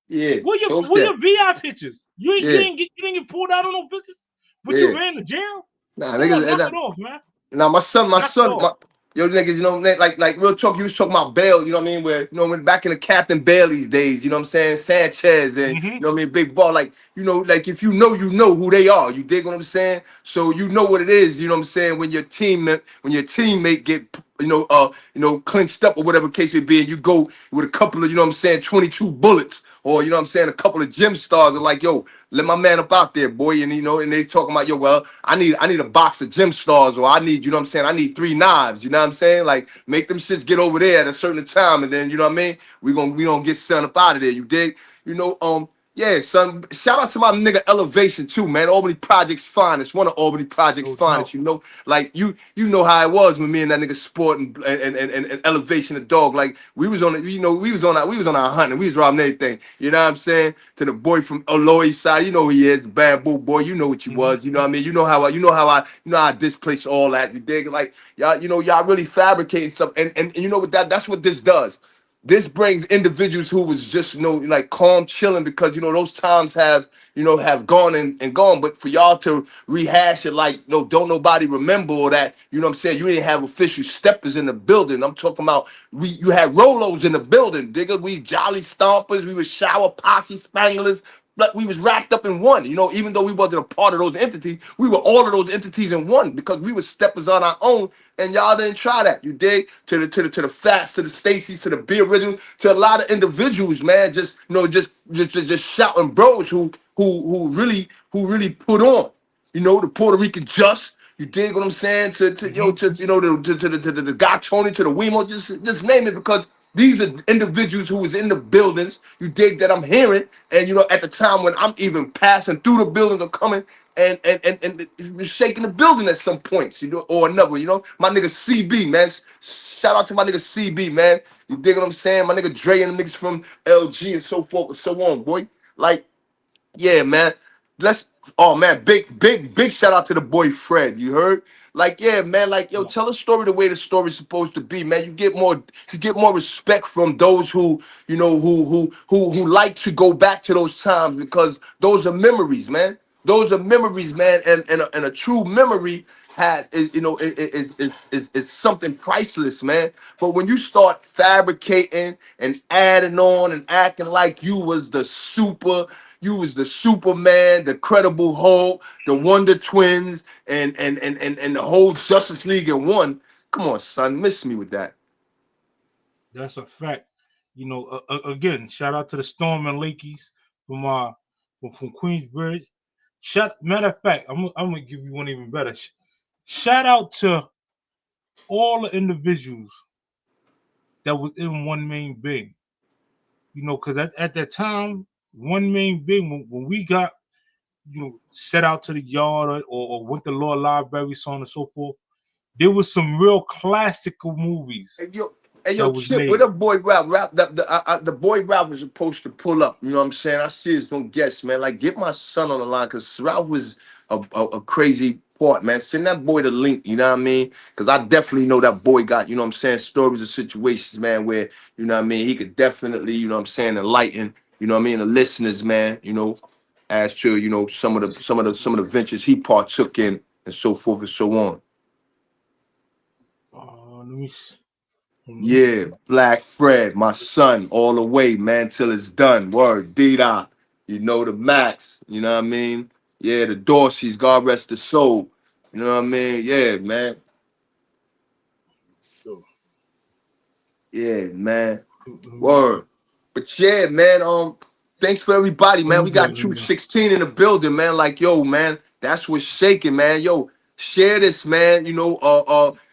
yeah, Where toast your VI pictures? yeah, You didn't get pulled out on no business, but you yeah. ran to jail. Nah, Come niggas, on, knock it off, man. now my Knock it son, off. yo niggas, like real talk. You was talking about Bale, you know what I mean? Where when back in the Captain Bailey's days, you know what I'm saying? Sanchez and Mm-hmm. Big Ball, like like if you know who they are. You dig what I'm saying? So you know what it is. You know what I'm saying? When your teammate get clinched up or whatever case may be, and you go with a couple of 22 bullets or a couple of gym stars are like, yo, let my man up out there, boy. And and they talking about, yo, well, I need a box of gym stars, or I need, I need 3 knives, you know what I'm saying? Like, make them shits get over there at a certain time, and then you know what I mean? We gonna get son up out of there, you dig? Yeah, son. Shout out to my nigga Elevation too, man. Albany Project's finest, one of Albany Project's No doubt. finest. Like you know how it was when me and that nigga Sport and Elevation the dog. Like we was on it, we was on our hunt and we was robbing everything. You know what I'm saying? To the boy from Aloy side, you know who he is, the bamboo boy. You know what you Mm-hmm. was. You know what I mean? You know how I displaced all that. You dig? Like y'all really fabricating stuff, and you know what that's what this does. This brings individuals who was just like calm chilling because those times have gone and gone, but for y'all to rehash it like don't nobody remember all that, you know what I'm saying? You didn't have official steppers in the building. I'm talking about you had Rolos in the building, digga. We jolly stompers, we was shower posse spanglers, but we was wrapped up in one. Even though we wasn't a part of those entities, we were all of those entities in one because we were steppers on our own, and y'all didn't try that. You dig? To the Fats, to the Stacys, to the Be Original, to a lot of individuals, man. Just shouting bros who really put on. The Puerto Rican Just. You dig what I'm saying? To Mm-hmm. the to the guy Tony, to the Wemo, just name it because These are individuals who was in the buildings, you dig, that I'm hearing, and at the time when I'm even passing through the building or coming and shaking the building at some points, or another, my nigga CB, man. Shout out to my nigga CB, man. You dig what I'm saying? My nigga Dre and the niggas from LG and so forth and so on, boy. Like, yeah, man. Let's. Oh man, big shout out to the boy Fred. You heard? Like, yeah, man. Like, yo, Yeah, tell a story the way the story's supposed to be, man. You get more respect from those who who like to go back to those times, because those are memories, man. Those are memories, man. And a true memory has is is something priceless, man. But when you start fabricating and adding on and acting like you was the Superman, the Credible Hulk, the Wonder Twins, and the whole Justice League in one. Come on, son, miss me with that. that's a fact. Again, shout out to the Storm and Lakeys from from Queensbridge. Matter of fact, I'm gonna give you one even better. Shout out to all the individuals that was in One Main Bing. Because at that time, One Main Bing, when we got set out to the yard, or went to law library, so on and so forth, there was some real classical movies Hey yo, hey that yo, was Chip, where made. the boy rap the boy rap was supposed to pull up. You know what I'm saying? I see his don't guess, man. Like, get my son on the line, because Ralph was a crazy part, man. Send that boy the link. You know what I mean? Because I definitely know that boy got, you know what I'm saying, stories of situations, man, where, you know what I mean, he could definitely, you know what I'm saying, enlighten, you know what I mean, the listeners, man. As to some of the ventures he partook in and so forth and so on. Let me s- let me Yeah, Black Fred, my son, all the way, man, till it's done. Word, D-Dot. The Max, you know what I mean? Yeah, the Dorseys, God rest the soul. You know what I mean? Yeah, man. so, Yeah, man. let me Word. But yeah, man, thanks for everybody, let man. me We go. got Let me True go. 16 in the building, man. Like, yo, man, that's what's shaking, man. Yo, share this, man.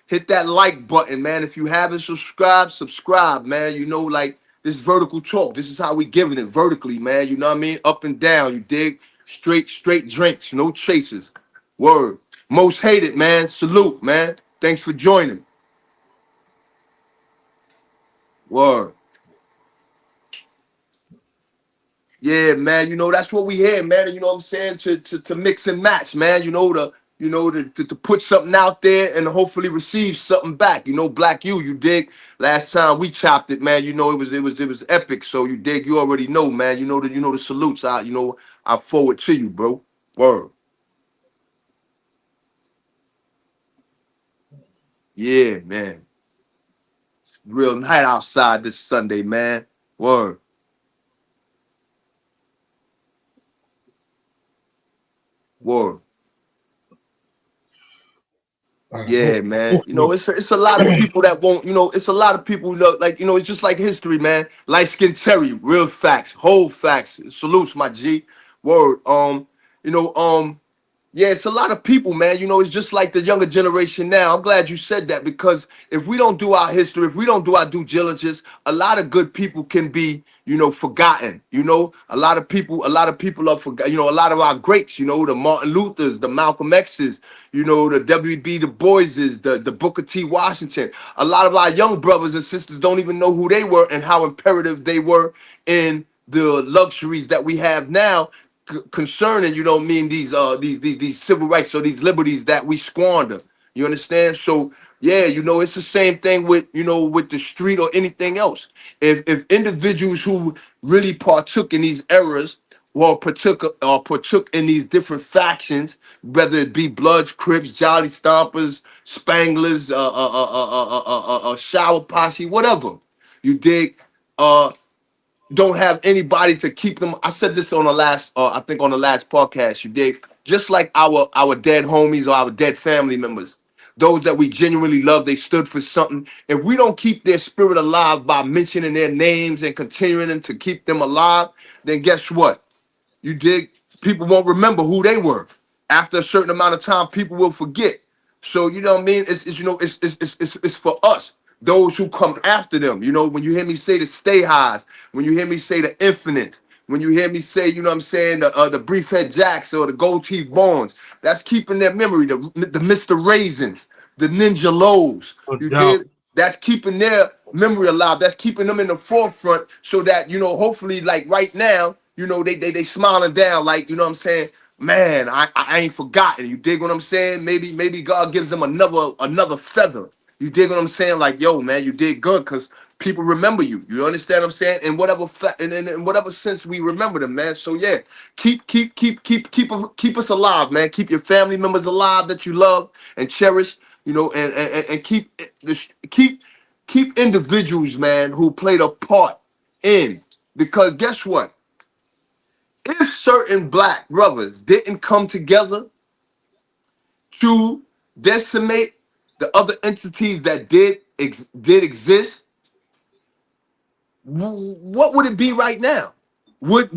Hit that like button, man. If you haven't subscribed, subscribe, man. Like, this vertical talk. This is how we giving it vertically, man. You know what I mean? Up and down, you dig? Straight drinks, no chasers. Word. Most hated, man. Salute, man. Thanks for joining. Word. Yeah, man, that's what we here, man. You know what I'm saying? To mix and match, man. To put something out there and hopefully receive something back. Black you dig. Last time we chopped it, man. It was epic. So you dig, you already know, man. You know the salutes. I forward to you, bro. Word. Yeah, man. Real night outside this Sunday, man. Word. Word. Yeah, man. Hopefully, It's a lot of people that won't, it's a lot of people like, it's just like history, man. Light skin Terry, real facts, whole facts. Salutes, my G. Word. You know, yeah, it's a lot of people, man. It's just like the younger generation now. I'm glad you said that, because if we don't do our history, if we don't do our due diligence, a lot of good people can be, forgotten. A lot of people are forgotten. A lot of our greats, the Martin Luthers, the Malcolm X's, the W.B. Du Bois's, the Booker T. Washington. A lot of our young brothers and sisters don't even know who they were and how imperative they were in the luxuries that we have now, concerning, these civil rights or these liberties that we squander. You understand? So yeah, it's the same thing with, with the street or anything else. If individuals who really partook in these errors, well, partook in these different factions, whether it be Bloods, Crips, Jolly Stompers, Spanglers, Shower Posse, whatever. You dig? Don't have anybody to keep them. I said this on the last, I think on the last podcast. You dig? Just like our dead homies or our dead family members, those that we genuinely love, they stood for something. If we don't keep their spirit alive by mentioning their names and continuing to keep them alive, then guess what? You dig? People won't remember who they were. After a certain amount of time, people will forget. So you know what I mean? It's for us. those who come after them. You know, when you hear me say the stay highs, when you hear me say the infinite, when you hear me say, you know what I'm saying, the brief head jacks or the gold teeth bonds, that's keeping their memory, the Mr. Raisins, the Ninja Lows, No you doubt. did. That's keeping their memory alive. That's keeping them in the forefront so that, you know, hopefully like right now, you know, they smiling down like, you know what I'm saying? Man, I ain't forgotten. You dig what I'm saying? Maybe God gives them another feather. You dig what I'm saying? Like, yo, man, you did good because people remember you. You understand what I'm saying? In whatever in whatever sense we remember them, man. So yeah, keep us alive, man. Keep your family members alive that you love and cherish. You know, and keep individuals, man, who played a part in. Because guess what? If certain black brothers didn't come together to decimate the other entities that did exist, what would it be right now? Would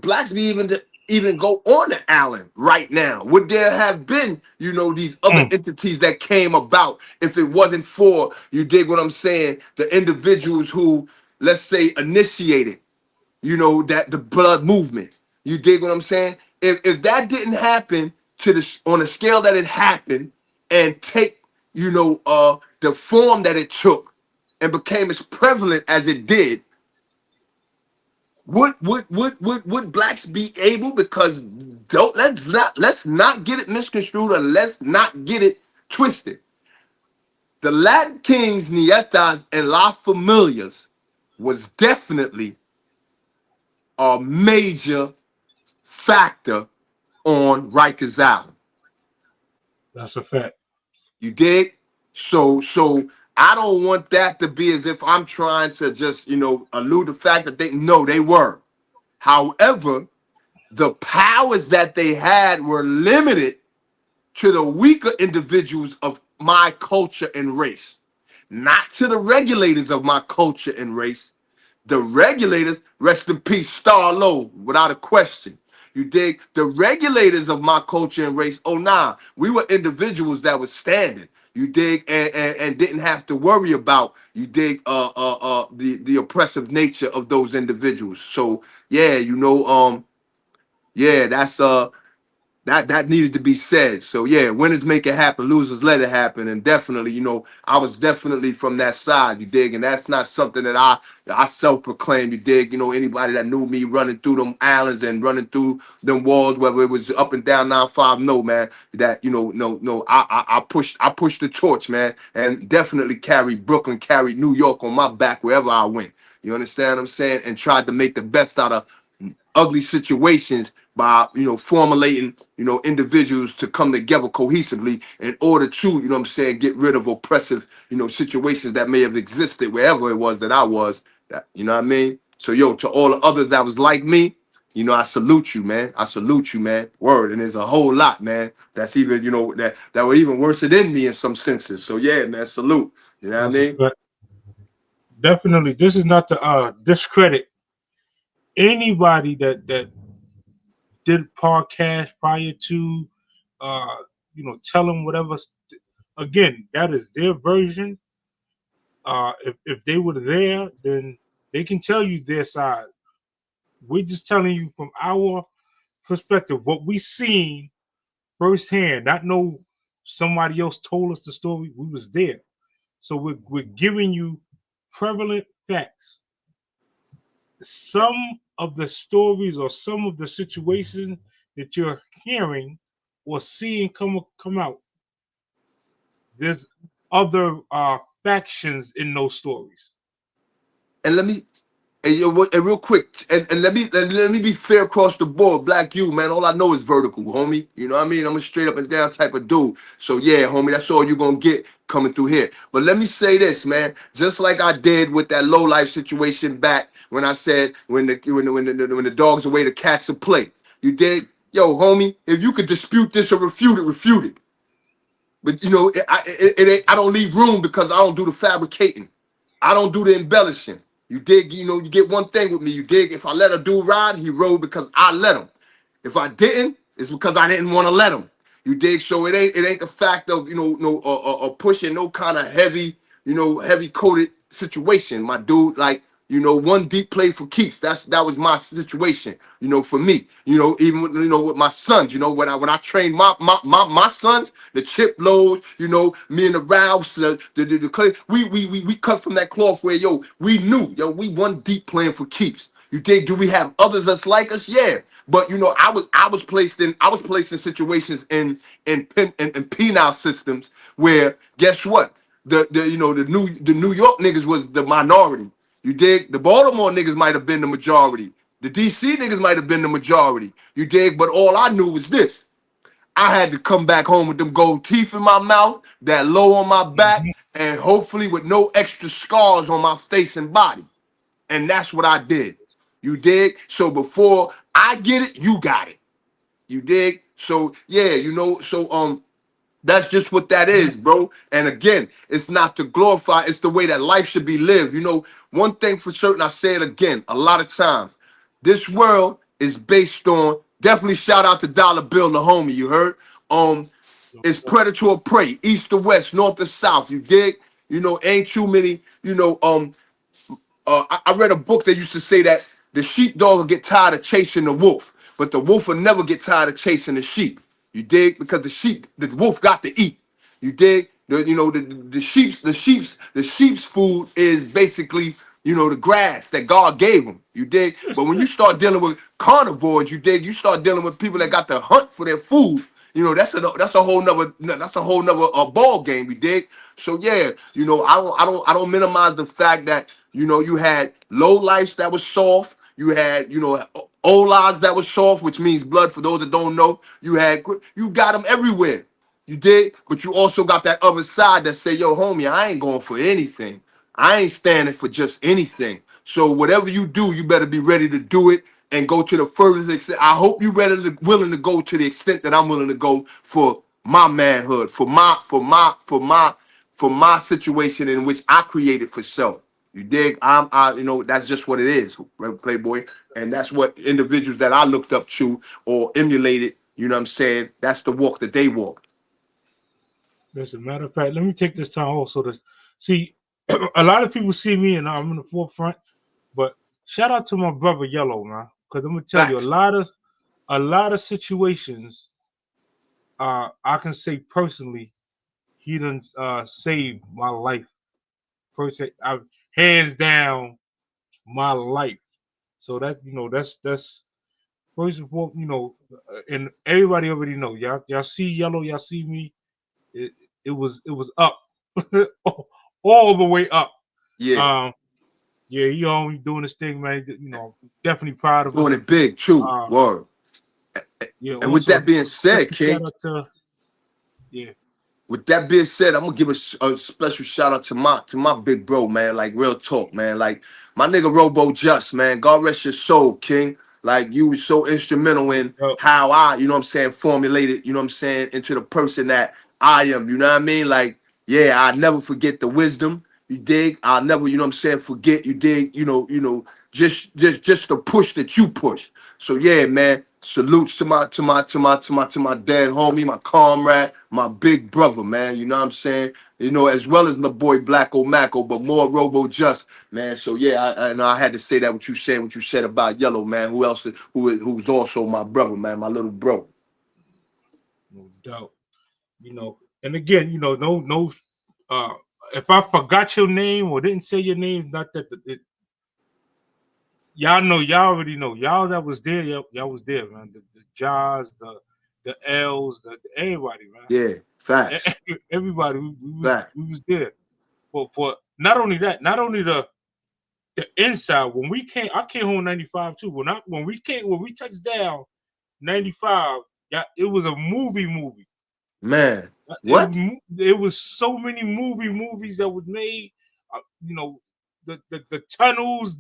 blacks be even go on the island right now? Would there have been, you know, these other Mm. entities that came about if it wasn't for, you dig what I'm saying, the individuals who, let's say, initiated, you know, that the blood movement? You dig what I'm saying? If that didn't happen to the on the scale that it happened and take, you know, the form that it took and became as prevalent as it did, would blacks be able? Because don't let's not get it misconstrued, and let's not get it twisted. The Latin Kings, Nietas, and La Familias was definitely a major factor on Rikers Island. That's a fact. You dig? So I don't want that to be as if I'm trying to just, you know, allude the fact that they were. However, the powers that they had were limited to the weaker individuals of my culture and race, not to the regulators of my culture and race. The regulators, rest in peace, Star Low, without a question. You dig? The regulators of my culture and race, oh nah, we were individuals that were standing. You dig, and didn't have to worry about, you dig, the oppressive nature of those individuals. So yeah, you know, yeah, that needed to be said. So yeah, winners make it happen, losers let it happen. And definitely, you know, I was definitely from that side, you dig, and that's not something that I self-proclaim, you dig. You know, anybody that knew me running through them islands and running through them walls, whether it was up and down 95, no man, that, you know, no, I pushed the torch, man, and definitely carried Brooklyn, carried New York on my back wherever I went. You understand what I'm saying? And tried to make the best out of ugly situations by, you know, formulating, you know, individuals to come together cohesively in order to, you know what I'm saying, get rid of oppressive, you know, situations that may have existed wherever it was that I was. That, you know what I mean? So yo, to all the others that was like me, you know, I salute you, man. I salute you, man. Word. And there's a whole lot, man, that's even, you know, that were even worse than me in some senses. So yeah, man, salute. You know what I That's a mean? fact. Definitely. This is not to discredit anybody that did podcast prior to uh tell them whatever. Again, that is their version. If they were there, then they can tell you their side. We're just telling you from our perspective what we seen firsthand. Not know somebody else told us the story. We was there, so we're giving you prevalent facts. Some of the stories or some of the situations that you're hearing or seeing come out, there's other factions in those stories. And let me and real quick, and let me be fair across the board. Black you, man. All I know is vertical, homie. You know what I mean? I'm a straight up and down type of dude. So yeah, homie, that's all you're gonna get coming through here. But let me say this, man. Just like I did with that low life situation back when I said when the dogs away, the cats will play. You did, yo, homie. If you could dispute this or refute it, refute it. But you know, I don't leave room because I don't do the fabricating. I don't do the embellishing. You dig, you know, you get one thing with me. You dig, if I let a dude ride, he rode because I let him. If I didn't, it's because I didn't want to let him. You dig? So it ain't the fact of no pushing no kind of heavy heavy coated situation, my dude. Like one deep play for keeps. That was my situation. For me. Even with my sons. When I trained my sons, the chip loads. Me and the Ralphs, the clay. We cut from that cloth where we knew we one deep playing for keeps. You dig? Do we have others that's like us? Yeah, but I was placed in situations in penal systems where guess what? The New York niggas was the minority. You dig? The Baltimore niggas might have been the majority. The DC niggas might have been the majority. You dig? But all I knew was this. I had to come back home with them gold teeth in my mouth, that low on my back, Mhm. and hopefully with no extra scars on my face and body. And that's what I did. You dig? So before I get it, you got it. You dig? So yeah, that's just what that Yeah. is, bro. And again, it's not to glorify, it's the way that life should be lived. One thing for certain, I say it again, a lot of times. This world is based on, definitely shout out to Dollar Bill, the homie, you heard? No It's doubt. predator or prey, east to west, north to south, you dig? Ain't too many, I read a book that used to say that the sheepdog will get tired of chasing the wolf, but the wolf will never get tired of chasing the sheep. You dig? Because the wolf got to eat. You dig? The sheep's food is basically the grass that God gave them. You dig? But when you start dealing with carnivores, you dig? You start dealing with people that got to hunt for their food. That's a whole nother ball game. You dig? So yeah, I don't minimize the fact that you had low lives that was soft. You had old lives that was soft, which means blood. For those that don't know, you got them everywhere. You did, but you also got that other side that say, yo, homie, I ain't going for anything. I ain't standing for just anything. So whatever you do, you better be ready to do it and go to the furthest extent. I hope you willing to go to the extent that I'm willing to go for my manhood, for my situation in which I created for self. You dig? That's just what it is, right, Playboy. And that's what individuals that I looked up to or emulated, you know what I'm saying? That's the walk that they walk. Listen, matter of fact, let me take this time also to see. A lot of people see me and I'm in the forefront, but shout out to my brother Yellow, man, because I'm gonna tell you Facts. a lot of situations. I can say personally, he done saved my life. Hands down, my life. So that's first of all, and everybody already know. Y'all see Yellow, y'all see me. It, it was up, all the way up. Yeah. Um, yeah, he always doing his thing, man. Definitely proud of Doing him. it big, too. Uh, Word. yeah. And with Also, that being said, special King, shout out to yeah. with that being said, I'm gonna give a special shout out to my big bro, man. Like real talk, man. Like my nigga Robo Just, man. God rest your soul, King. Like you was so instrumental in Yo, how I, formulated, into the person that I am. You know what I mean? Like, yeah, I never forget the wisdom. You dig? I'll never, forget. You dig? Just the push that you push. So yeah, man. Salutes to my dead homie, my comrade, my big brother, man. You know what I'm saying? As well as my boy Blacko Macko, but more Robo Just, man. So yeah, I had to say that what you said about Yellow, man. Who else who's also my brother, man, my little bro. no doubt. And again, no. Uh, if I forgot your name or didn't say your name, not that y'all know, y'all already know, y'all that was there, y'all was there, man. The Jaws, the L's, everybody, man. Yeah, facts, Everybody, facts. we was there for not only that, not only the inside. When we came, I came home '95 too. When we touched down '95, yeah, it was a movie. Man, It what? it was so many movies that was made. You know, the tunnels,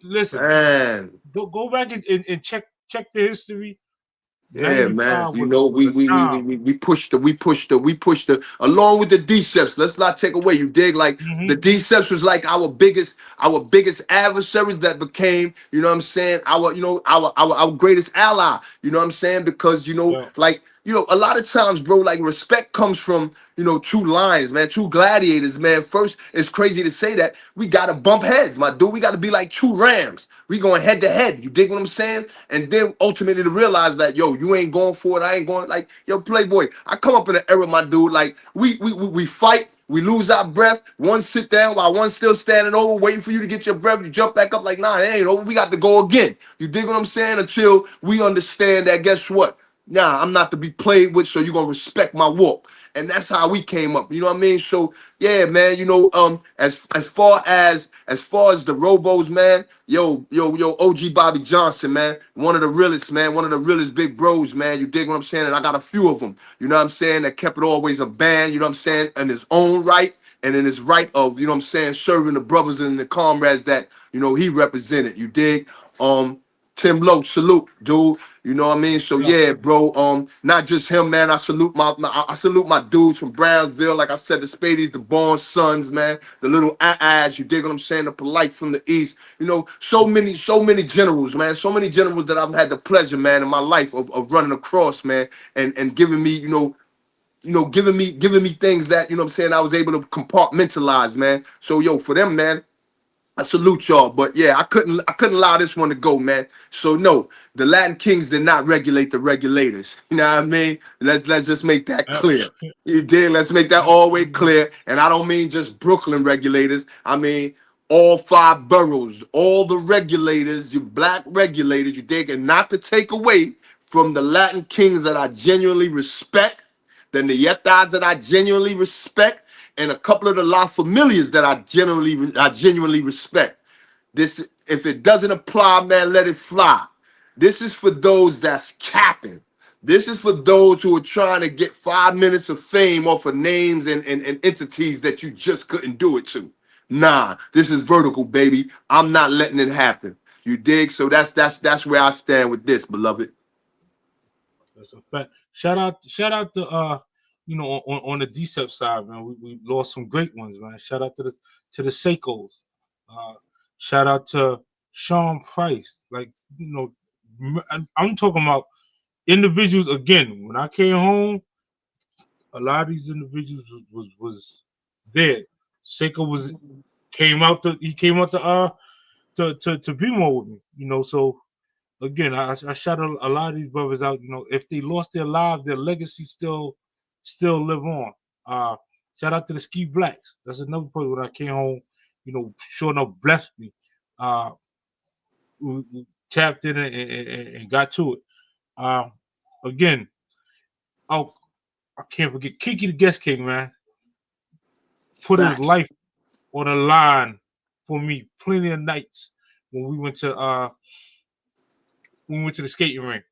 listen, Man. go back and check the history. Yeah, man. 95 was We a we we we time. we we pushed the along with the D-Steps. Let's not take away. You dig? Like the Hmm. D-Steps was like our biggest adversaries that became, you know what I'm saying, our greatest ally. You know what I'm saying? Because Yeah, you know, a lot of times, bro, like respect comes from, you know, two lions, man, two gladiators, man. First, it's crazy to say that we gotta bump heads, my dude. We gotta be like two rams. We going head to head. You dig what I'm saying? And then ultimately to realize that, yo, you ain't going for it. I ain't going like, yo, Playboy. I come up in an era, my dude. Like we fight. We lose our breath. One sit down while one's still standing over, waiting for you to get your breath. You jump back up like, nah, it ain't over. We got to go again. You dig what I'm saying? Until we understand that, guess what? Nah, I'm not to be played with, so you're gonna respect my walk. And that's how we came up. You know what I mean? So yeah, man, you know, as far as the Robos, man, yo, OG Bobby Johnson, man, one of the realest, man, one of the realest big bros, man. You dig what I'm saying? And I got a few of them, you know what I'm saying, that kept it always a band, you know what I'm saying, in his own right and in his right of, you know what I'm saying, serving the brothers and the comrades that, you know, he represented. You dig? Tim Lowe, salute, dude. You know what I mean? So Yeah. yeah, bro. Not just him, man. I salute I salute my dudes from Brownsville. Like I said, the Spadies, the Born Sons, man. The little eyes, you dig what I'm saying? The Polite from the East. You know, so many generals, man. So many generals that I've had the pleasure, man, in my life of running across, man, and giving me, giving me things that, you know what I'm saying, I was able to compartmentalize, man. So yo, for them, man, I salute y'all, but yeah, I couldn't allow this one to go, man. So no, the Latin Kings did not regulate the regulators. You know what I mean? Let's just make that Yep. clear. You did. Let's make that Yep. all the way clear. And I don't mean just Brooklyn regulators. I mean all five boroughs, all the regulators, you black regulators, you dig, and not to take away from the Latin Kings that I genuinely respect, the Nietas that I genuinely respect, and a couple of the La Familias that I genuinely respect. This, if it doesn't apply, man, let it fly. This is for those that's capping. This is for those who are trying to get 5 minutes of fame off of names and entities that you just couldn't do it to. Nah, this is vertical, baby. I'm not letting it happen. You dig? So that's where I stand with this, beloved. That's a fact. Shout out to on the DCEP side, man. We lost some great ones, man. Shout out to the Seikos. Uh, Shout out to Sean Price. Like, I'm talking about individuals again. When I came home, a lot of these individuals was there. Seiko was he came out to be more with me, so again, I shout a lot of these brothers out. If they lost their lives, their legacy still live on. Shout out to the Ski Blacks. That's another point when I came home. Sure enough, blessed me. Uh, we tapped in and got to it. Uh, Again, oh, I can't forget Kiki the Guest King, man. Put his Facts. life on the line for me. Plenty of nights when we went to the skating rink.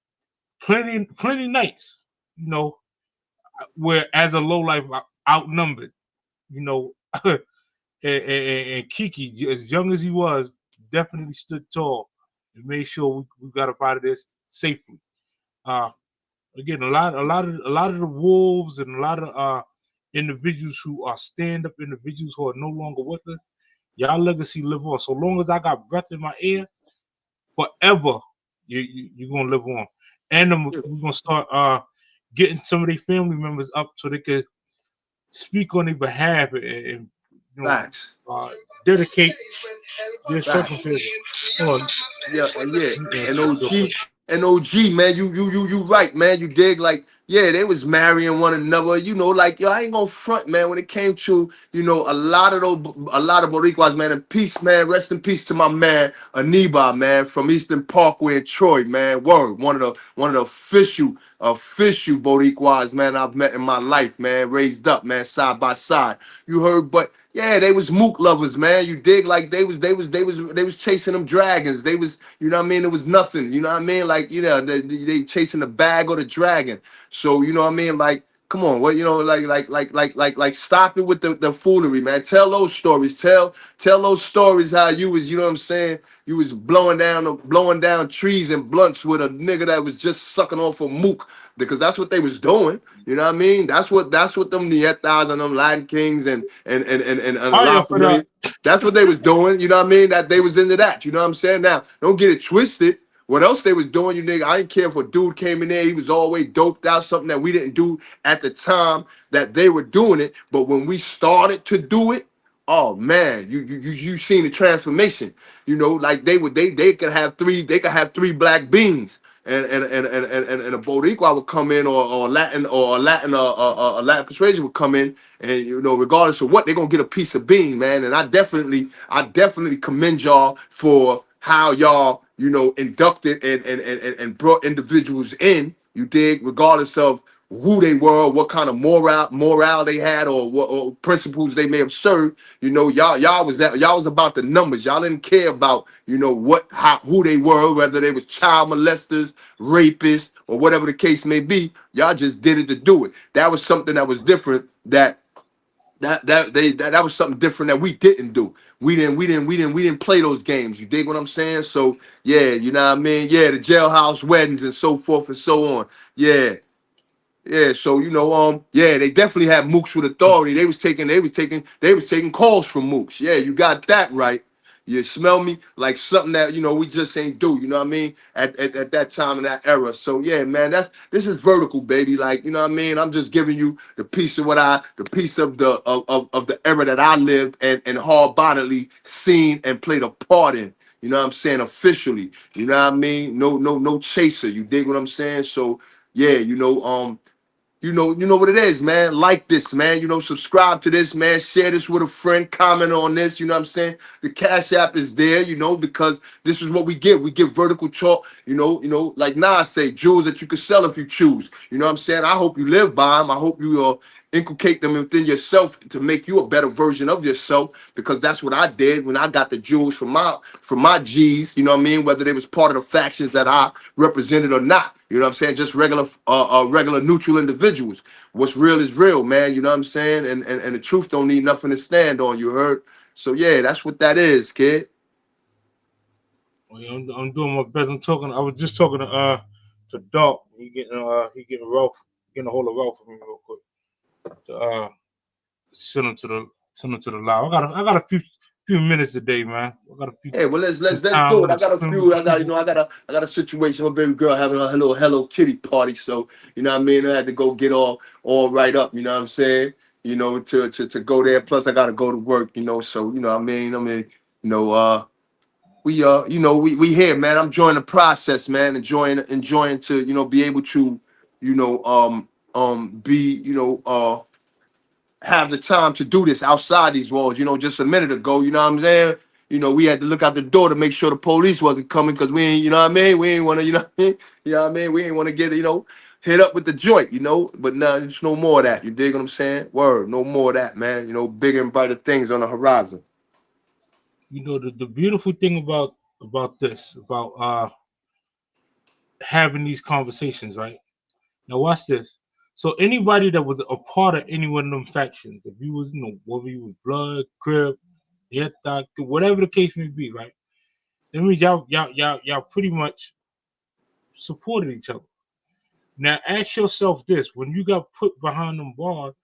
Plenty nights. You know, where as a low life outnumbered, you know, and Kiki, as young as he was, definitely stood tall and made sure we got up out of this safely. Uh, Again, a lot of the wolves and a lot of individuals who are stand up individuals who are no longer with us, y'all legacy live on. So long as I got breath in my ear, forever you're gonna live on. And we're gonna start getting some of their family members up so they could speak on their behalf and you know Facts. uh, dedicate their Facts. circumstances. Hold on, Yeah, yeah. let me And answer this real OG, quick. and OG, man, you right, man. You dig, like, yeah, they was marrying one another. You know, like, yo, I ain't gonna front, man. When it came to, a lot of Boricuas, man, and peace, man. Rest in peace to my man Aniba, man, from Eastern Parkway in Troy, man. Word, one of the official Boricuas, man, I've met in my life, man. Raised up, man, side by side. You heard, but yeah, they was mook lovers, man. You dig, like they was chasing them dragons. They was, you know what I mean? It was nothing, you know what I mean? Like, they chasing the bag or the dragon. So, you know what I mean? Like, come on, what, stop it with the foolery, man. Tell those stories. Tell those stories how you was, you know what I'm saying? You was blowing down trees and blunts with a nigga that was just sucking off a mook, because that's what they was doing. You know what I mean? That's what them Nietas and them Latin Kings and a Fire lot for that. familiar. That's what they was doing. You know what I mean? That they was into that. You know what I'm saying? Now, don't get it twisted. what else they was doing, you nigga. I didn't care if a dude came in there, he was always doped out, something that we didn't do at the time that they were doing it. But when we started to do it, oh man, you seen the transformation. You know, like they could have three black beans. And a Boricua would come in, or a Latin persuasion would come in, and you know, regardless of what, they're gonna get a piece of bean, man. And I definitely commend y'all for how y'all, you know, inducted and brought individuals in. You dig, regardless of who they were, what kind of morale they had, or what or principles they may have served. You know, y'all was about the numbers. Y'all didn't care about, you know, who they were, whether they were child molesters, rapists, or whatever the case may be. Y'all just did it to do it. That was something that was different. That was something different that we didn't do. We didn't play those games. You dig what I'm saying? So yeah, you know what I mean? Yeah, the jailhouse weddings and so forth and so on. Yeah. Yeah, so you know, yeah, they definitely had mooks with authority. They was taking calls from mooks. Yeah, you got that right. You smell me? Like something that, you know, we just ain't do. You know what I mean? At that time in that era. So yeah, man, this is vertical, baby. Like, you know what I mean? I'm just giving you the piece of the piece of the era that I lived and hard bodily seen and played a part in. You know what I'm saying? Officially. You know what I mean? No chaser. You dig what I'm saying? So yeah, you know what it is, man. Like this, man. You know, subscribe to this, man. Share this with a friend. Comment on this. You know what I'm saying? The Cash App is there, you know, because this is what we give. We give vertical talk, like Nas say, jewels that you can sell if you choose. You know what I'm saying? I hope you live by them. I hope you inculcate them within yourself to make you a better version of yourself, because that's what I did when I got the jewels from my G's, you know what I mean, whether they was part of the factions that I represented or not. You know what I'm saying? Just regular neutral individuals. What's real is real, man. You know what I'm saying? And the truth don't need nothing to stand on, you heard? So yeah, that's what that is, kid. Well, yeah, I'm doing my best. I was just talking to Doc. He getting Ralph, getting a hold of Ralph for me real quick to send him to the live. I got a few minutes today, man. I got Hey, well, let's some do time. it. I'm I gonna got a spend with few. the people. I got a situation. My baby girl having a little Hello Kitty party, so you know what I mean. I had to go get all right up. You know what I'm saying? You know, to go there. Plus, I got to go to work. You know, so you know what I mean. You know, we here, man. I'm enjoying the process, man. Enjoying to, you know, be able to, you know, be, you know, have the time to do this outside these walls. You know, just a minute ago, you know what I'm saying? You know, we had to look out the door to make sure the police wasn't coming, because we ain't, you know what I mean? We ain't want to, you know what I mean? You know what I mean? We ain't want to get, you know, hit up with the joint, you know? But no, there's no more of that. You dig what I'm saying? Word, no more of that, man. You know, bigger and brighter things on the horizon. You know, the beautiful thing about having these conversations, right? Now watch this. So anybody that was a part of any one of them factions, if you was, whether you was Blood, Crip, Yeta, whatever the case may be, right? That means y'all pretty much supported each other. Now ask yourself this: when you got put behind them bars,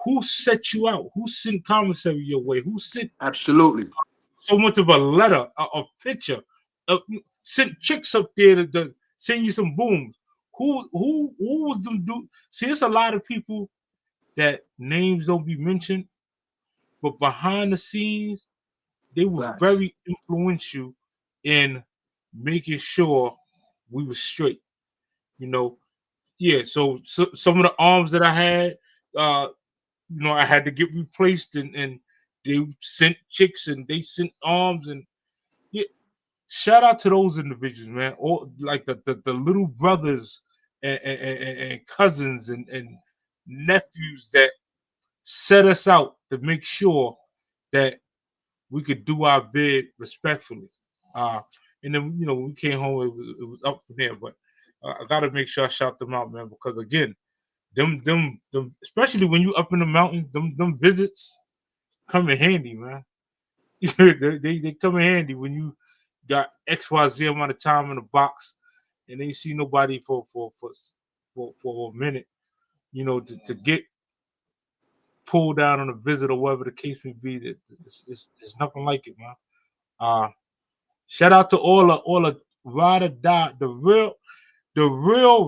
who set you out? Who sent commissary your way? Who sent Absolutely. so much of a letter, a picture, sent chicks up there to send you some booms? Who was them do? See, it's a lot of people that names don't be mentioned, but behind the scenes, they were Facts. very influential in making sure we were straight. You know, yeah. So some of the arms that I had, uh, I had to get replaced, and they sent chicks and they sent arms, and yeah. Shout out to those individuals, man. Or like the little brothers and cousins and nephews that set us out to make sure that we could do our bid respectfully. Uh, and then when we came home, it was up from there. But I got to make sure I shout them out, man, because again, them, especially when you up in the mountains, them visits come in handy, man. they come in handy when you got XYZ amount of time in the box and ain't see nobody for a minute, to get pulled down on a visit or whatever the case may be. That it's nothing like it, man. Uh, Shout out to ride or die, the real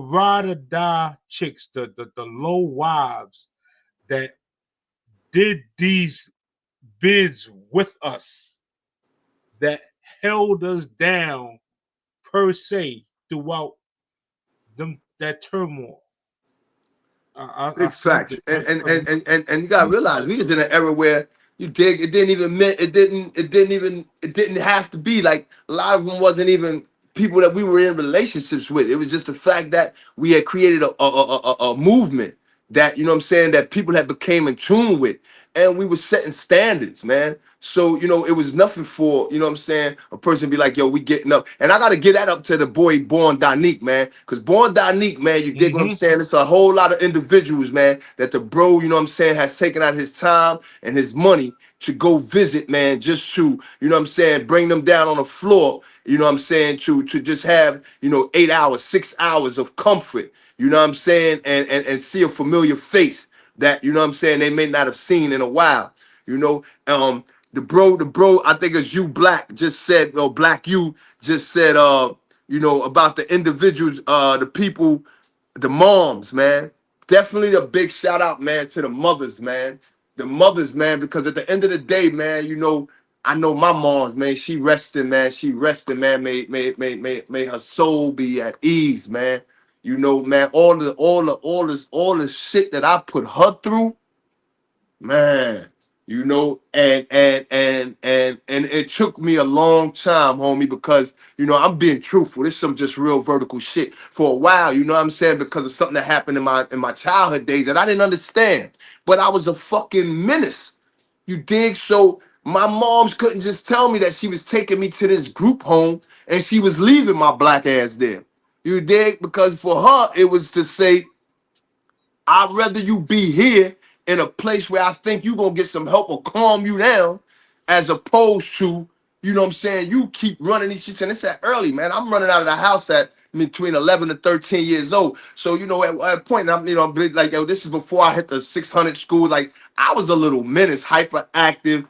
ride or die chicks, the low wives that did these bids with us, that held us down per se throughout them that turmoil. I Big salute facts, it. I salute and you gotta these realize we was in an era where you dig. It didn't even mean it didn't have to be like a lot of them wasn't even people that we were in relationships with. It was just the fact that we had created a movement that you know what I'm saying that people had became in tune with, and we were setting standards, man. So you know it was nothing for you know what I'm saying a person be like, yo, we getting up, and I gotta get that up to the boy Born Danique, man, because Born Danique, man, you dig what I'm Mm-hmm. saying? It's a whole lot of individuals, man, that the bro, you know what I'm saying, has taken out his time and his money to go visit, man, just to you know what I'm saying, bring them down on the floor, you know what I'm saying, to just have you know 8 hours, 6 hours of comfort, you know what I'm saying, and see a familiar face that you know what I'm saying they may not have seen in a while, you know. The bro, I think it's you Black just said, or Black you just said, you know, about the individuals, the people, the moms, man. Definitely a big shout out, man, to the mothers, man. The mothers, man, because at the end of the day, man, you know, I know my mom's, man, she resting, man. She resting, man. May her soul be at ease, man. You know, man, all the shit that I put her through, man, you know, and it took me a long time, homie, because you know I'm being truthful. This is some just real vertical shit for a while, you know what I'm saying, because of something that happened in my childhood days that I didn't understand, but I was a fucking menace, you dig. So my moms couldn't just tell me that she was taking me to this group home and she was leaving my black ass there, you dig, because for her it was to say, I'd rather you be here in a place where I think you're gonna get some help or calm you down, as opposed to, you know what I'm saying, you keep running these shits. And it's that early, man. I'm running out of the house at between 11 to 13 years old. So, you know, at a point, I'm, you know, I'm like, yo, this is before I hit the 600 school. Like, I was a little menace, hyperactive,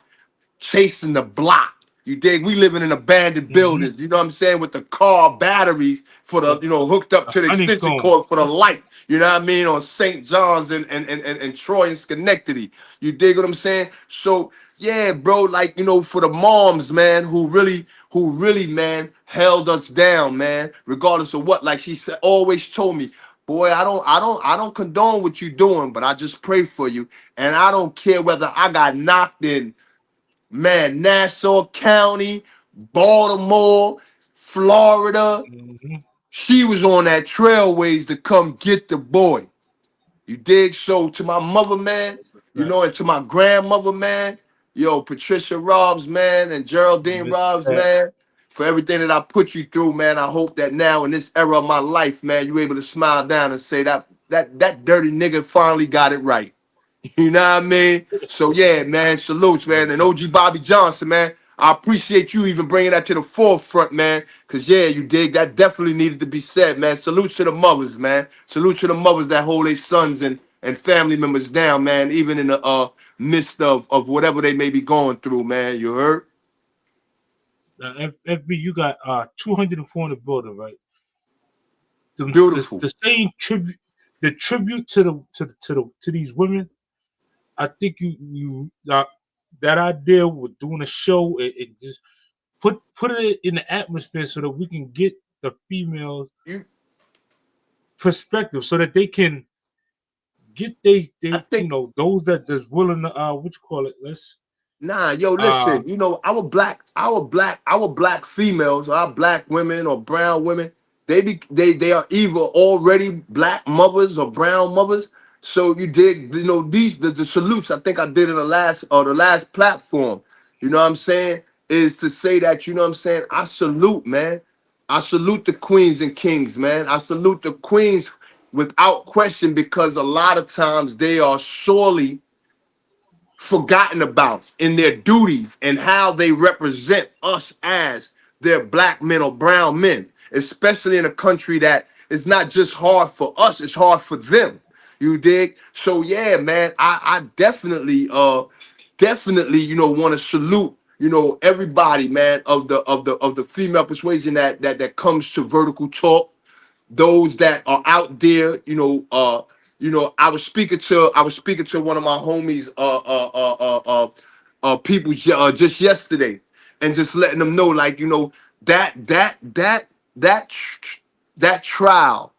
chasing the block. You dig? We living in abandoned Mm-hmm. buildings. You know what I'm saying? With the car batteries for the, The, you know, hooked up the to the extension honeycomb. cord for the light. You know what I mean? On St. John's and Troy and Schenectady. You dig what I'm saying? So yeah, bro. Like you know, for the moms, man, who really, man, held us down, man. Regardless of what, like she said, always told me, boy, I don't condone what you doing, but I just pray for you, and I don't care whether I got knocked in, man, Nassau County, Baltimore, Florida. Mm-hmm. She was on that trailways to come get the boy. You dig? So to my mother, man, That's a you fact. know, and to my grandmother, man, yo, Patricia Robs, man, and Geraldine Miss Robs, that. man, for everything that I put you through, man. I hope that now in this era of my life, man, you're able to smile down and say that dirty nigga finally got it right. You know what I mean? So yeah, man, salutes, Yeah, man. And OG Bobby Johnson, man, I appreciate you even bringing that to the forefront, man. Cause yeah, you dig, that definitely needed to be said, man. Salutes to the mothers, man. Salute to the mothers that hold their sons and family members down, man, even in the midst of whatever they may be going through, man. You heard? FB, you got 200 and 400 building, right? Beautiful. The same tribute, the tribute to these women. I think that idea with doing a show, it just put it in the atmosphere so that we can get the females You perspective, so that they can get they I you think know those that's willing to what you call it. Let's Nah, yo, uh listen, you know, our black females, our black women or brown women, they are either already black mothers or brown mothers. So you dig, you know, the salutes I think I did in the last platform, you know what I'm saying, is to say that, you know what I'm saying, I salute, man. I salute the queens and kings, man. I salute the queens without question, because a lot of times they are sorely forgotten about in their duties and how they represent us as their black men or brown men, especially in a country that is not just hard for us, it's hard for them. You dig? So yeah, man, I definitely you know, want to salute, you know, everybody, man, of the female persuasion that comes to vertical talk, those that are out there, I was speaking to one of my homies, people just yesterday, and just letting them know, like, that trial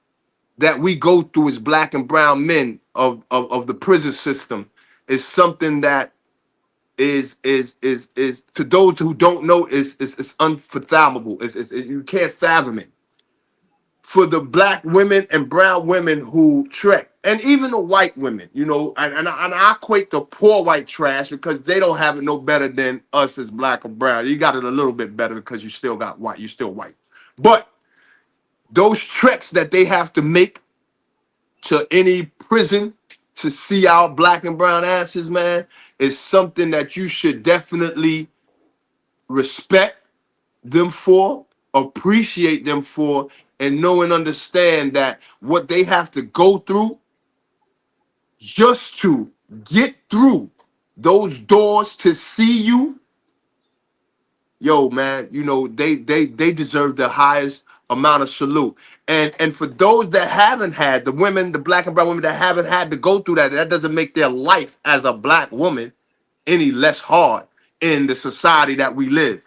that we go through as black and brown men of the prison system is something that is to those who don't know is unfathomable. You can't fathom it. For the black women and brown women who trek, and even the white women, and I equate the poor white trash because they don't have it no better than us as black or brown. You got it a little bit better because you still got white. You still white, but those treks that they have to make to any prison to see our black and brown asses, man, is something that you should definitely respect them for, appreciate them for, and know and understand that what they have to go through just to get through those doors to see you, yo, man, they deserve the highest amount of salute. And for those that haven't had, the women, the black and brown women that haven't had to go through that, that doesn't make their life as a black woman any less hard in the society that we live.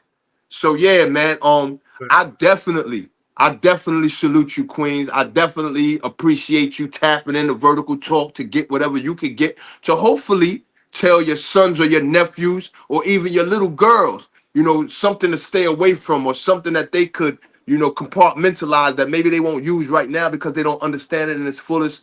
So yeah, man, I definitely, I definitely salute you, Queens. I definitely appreciate you tapping into vertical talk to get whatever you could get to hopefully tell your sons or your nephews or even your little girls, something to stay away from or something that they could, compartmentalize that maybe they won't use right now because they don't understand it in its fullest,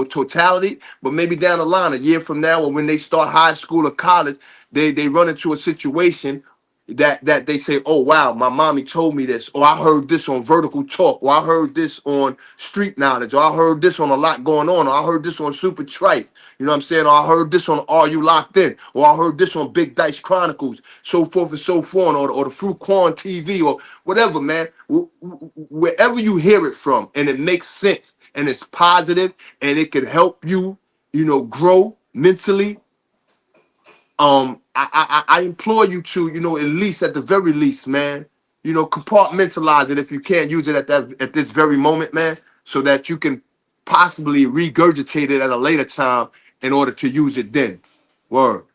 totality. But maybe down the line, a year from now, or when they start high school or college, they run into a situation that they say, oh wow, my mommy told me this, or I heard this on vertical talk, or I heard this on street knowledge, or I heard this on a lot going on, or I heard this on Super Trife, you know what I'm saying, or I heard this on Are You Locked In, or I heard this on Big Dice Chronicles, so forth and so forth, or the Fruit Corn TV, or whatever, man. Wherever you hear it from and it makes sense and it's positive and it can help you, grow mentally, I implore you to, at least at the very least, man, compartmentalize it if you can't use it at this very moment, man, so that you can possibly regurgitate it at a later time in order to use it then. Word.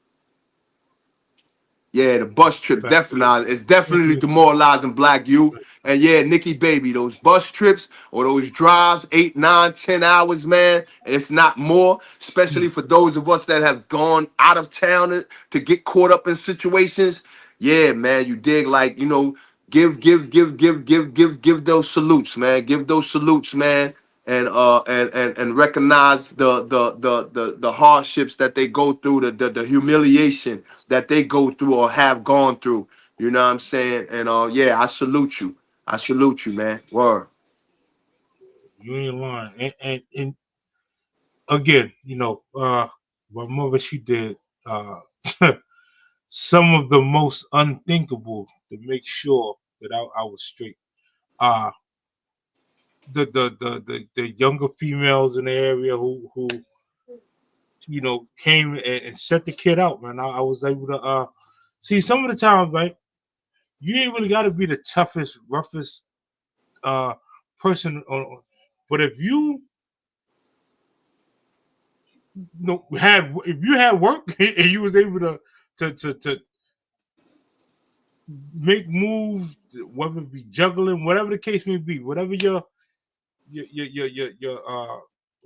Yeah, the bus trip Fact. definitely is Thank definitely you. demoralizing black youth. And yeah, Nikki baby, those bus trips or those drives, 8, 9, 10 hours, man, if not more, especially for those of us that have gone out of town to get caught up in situations. Yeah, man, you dig, like, give those salutes, man. Give those salutes, man. And recognize the hardships that they go through, the humiliation that they go through or have gone through. You know what I'm saying? And yeah, I salute you. I salute you, man. Word. You ain't lying. And again, my mother, she did uh some of the most unthinkable to make sure that I was straight. Uh the younger females in the area who came and set the kid out, man. I was able to see some of the times, right? You ain't really gotta be the toughest, roughest uh person but if if you had work and you was able to make moves, whether it be juggling, whatever the case may be, whatever your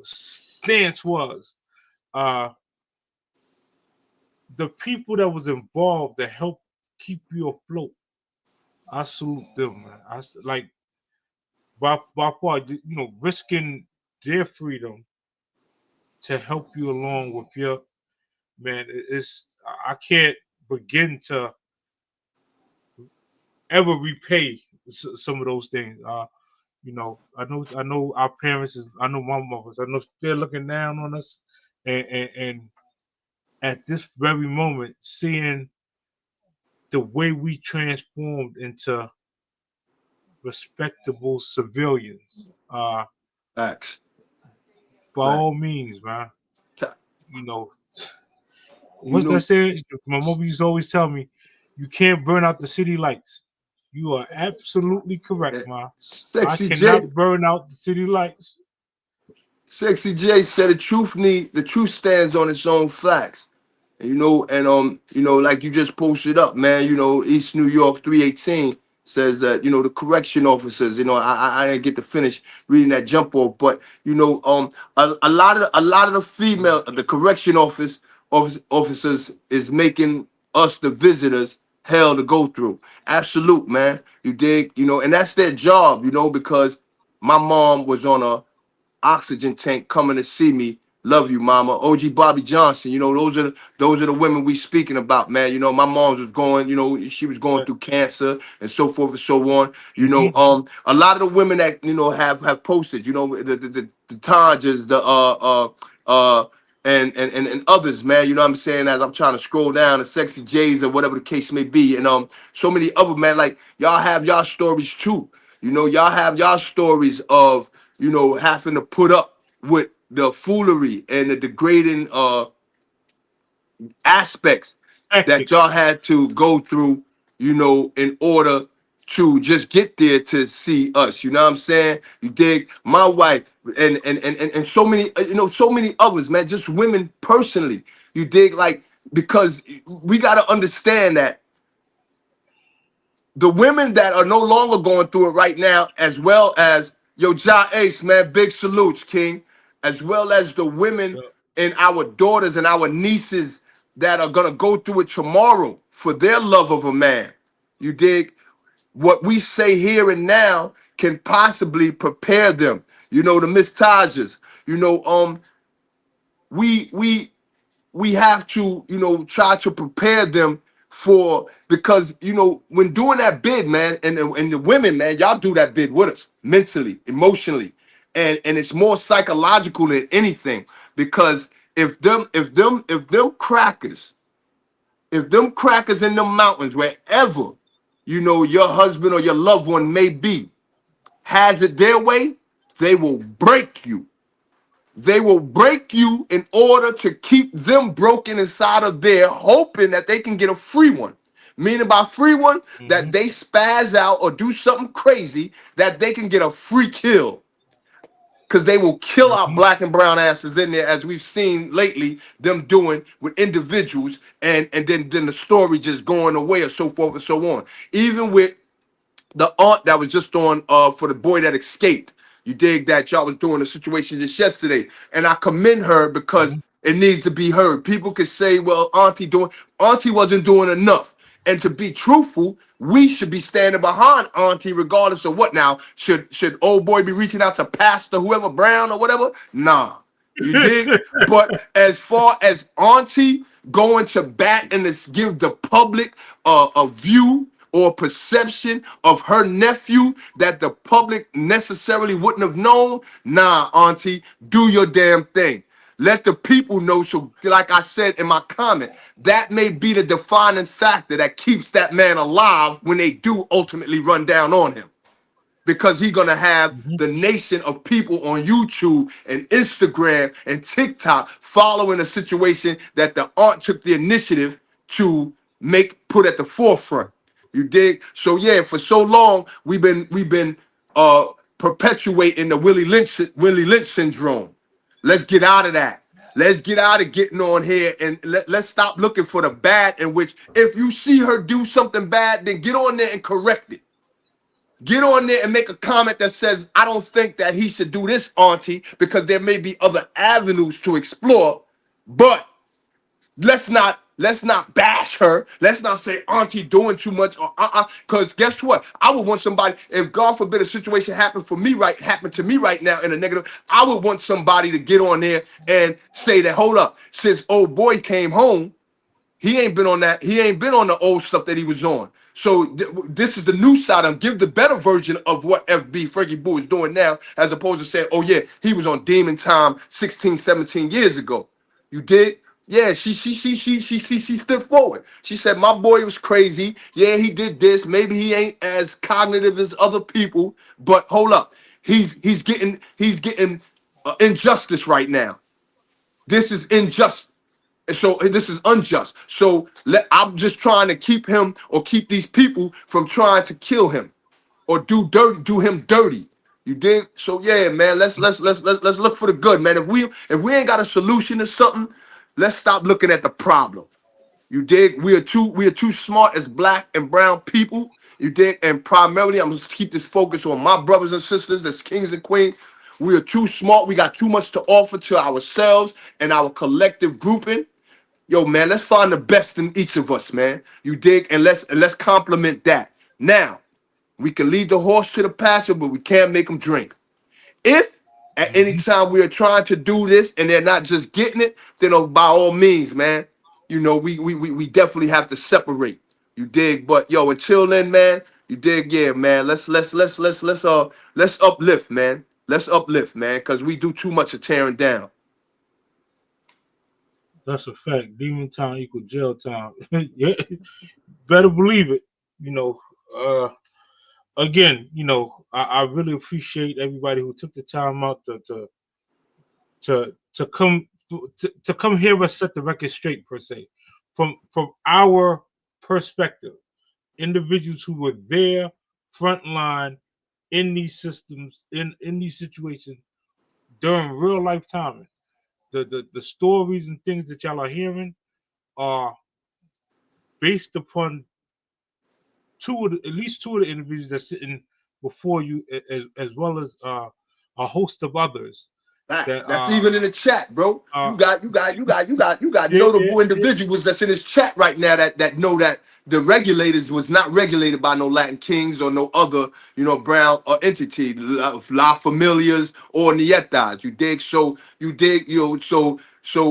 stance was, uh the people that was involved to help keep you afloat, I salute them, man. Like by far, risking their freedom to help you along with your man. It's I can't begin to ever repay some of those things. I know our parents is. I know my mothers. I know they're looking down on us, and at this very moment, seeing the way we transformed into respectable civilians. Facts. By Right. all means, man. You know, You what's know, that saying? My mother used to always tell me, You can't burn out the city lights. You are absolutely correct, And ma. I Sexy J, cannot burn out the city lights. Sexy J said the truth stands on its own facts. And like you just posted up, man, East New York 318 says that, the correction officers, I didn't get to finish reading that jump off, but a lot of the female, the correction officers is making us the visitors hell to go through. Absolute, man. You dig, and that's their job, because my mom was on a oxygen tank coming to see me. Love you, mama. OG Bobby Johnson. Those are the women we speaking about, man. My mom's was going, she was going through cancer and so forth and so on. Mm-hmm. A lot of the women that have posted, the Tajas, the and others, man. You know what I'm saying? As I'm trying to scroll down, the Sexy J's or whatever the case may be, and so many other, man. Like y'all have y'all stories too. Y'all have y'all stories of having to put up with the foolery and the degrading aspects that y'all Tactics. had to go through, in order to just get there to see us. You know what I'm saying? You dig? My wife and so many, so many others, man, just women personally. You dig? Like, because we got to understand that the women that are no longer going through it right now, as well as yo Ja Ace, man, big salutes, King, as well as the women Yeah. and our daughters and our nieces that are gonna go through it tomorrow for their love of a man. You dig? What we say here and now can possibly prepare them. The Miss Tajas. We have to, try to prepare them for, because when doing that bid, man, and the women, man, y'all do that bid with us mentally, emotionally, and it's more psychological than anything, because if them crackers in the mountains, wherever your husband or your loved one may be, has it their way, they will break you. They will break you in order to keep them broken inside of there, hoping that they can get a free one. Meaning by free one, Mm-hmm. that they spaz out or do something crazy, that they can get a free kill. Because they will kill our Mm-hmm. black and brown asses in there, as we've seen lately them doing with individuals, and then the story just going away, or so forth and so on. Even with the aunt that was just on for the boy that escaped. You dig that y'all was doing a situation just yesterday. And I commend her because Mm-hmm. it needs to be heard. People could say, well, Auntie wasn't doing enough. And to be truthful, we should be standing behind Auntie regardless of what. Now, should old boy be reaching out to Pastor whoever Brown or whatever? Nah. You dig? But as far as Auntie going to bat and to give the public a view or perception of her nephew that the public necessarily wouldn't have known, nah, Auntie, do your damn thing. Let the people know. So, like I said in my comment, that may be the defining factor that keeps that man alive when they do ultimately run down on him, because he's gonna have Mm-hmm. the nation of people on YouTube and Instagram and TikTok following a situation that the aunt took the initiative to make put at the forefront. You dig? So yeah, for so long we've been uh perpetuating the Willie Lynch syndrome. Let's get out of that. Let's get out of getting on here, and let's stop looking for the bad, in which if you see her do something bad, then get on there and correct it. Get on there and make a comment that says, I don't think that he should do this, Auntie, because there may be other avenues to explore. But let's not bash her. Let's not say Auntie doing too much, or because guess what? I would want somebody, if God forbid a situation happened to me right now in a negative, I would want somebody to get on there and say that, hold up, since old boy came home, he ain't been on that. He ain't been on the old stuff that he was on. So this is the new side of him. Give the better version of what FB Frankie Boo is doing now, as opposed to saying, oh yeah, he was on Demon Time 16, 17 years ago. You did? Yeah, she stood forward. She said, my boy was crazy. Yeah, he did this. Maybe he ain't as cognitive as other people, but hold up. He's getting injustice right now. This is injustice. And so this is unjust. So I'm just trying to keep him or keep these people from trying to kill him or do him dirty. You dig? So yeah, man, let's look for the good, man. If we ain't got a solution to something, let's stop looking at the problem. You dig? We are too smart as black and brown people. You dig? And primarily, I'm gonna keep this focus on my brothers and sisters as kings and queens. We are too smart. We got too much to offer to ourselves and our collective grouping. Yo, man, let's find the best in each of us, man. You dig? And let's complement that. Now, we can lead the horse to the pasture, but we can't make him drink. If at any time we are trying to do this and they're not just getting it, then by all means, man, we definitely have to separate. You dig? But yo, until then, man, you dig? Yeah, man. Let's uplift, man. Let's uplift, man, because we do too much of tearing down. That's a fact. Demon time equal jail time. Yeah, better believe it. You know, again, I really appreciate everybody who took the time out to come to come hear us set the record straight per se, from our perspective, individuals who were there, front line, in these systems, in these situations during real life timing. The stories and things that y'all are hearing are based upon at least two of the individuals that's sitting before you, as well as a host of others that That's even in the chat, bro. uh, You got yeah, yeah, notable yeah, individuals that's in this chat right now that know that the regulators was not regulated by no Latin kings or no other, brown entity, La Familias or Nietas. You dig? So you dig, so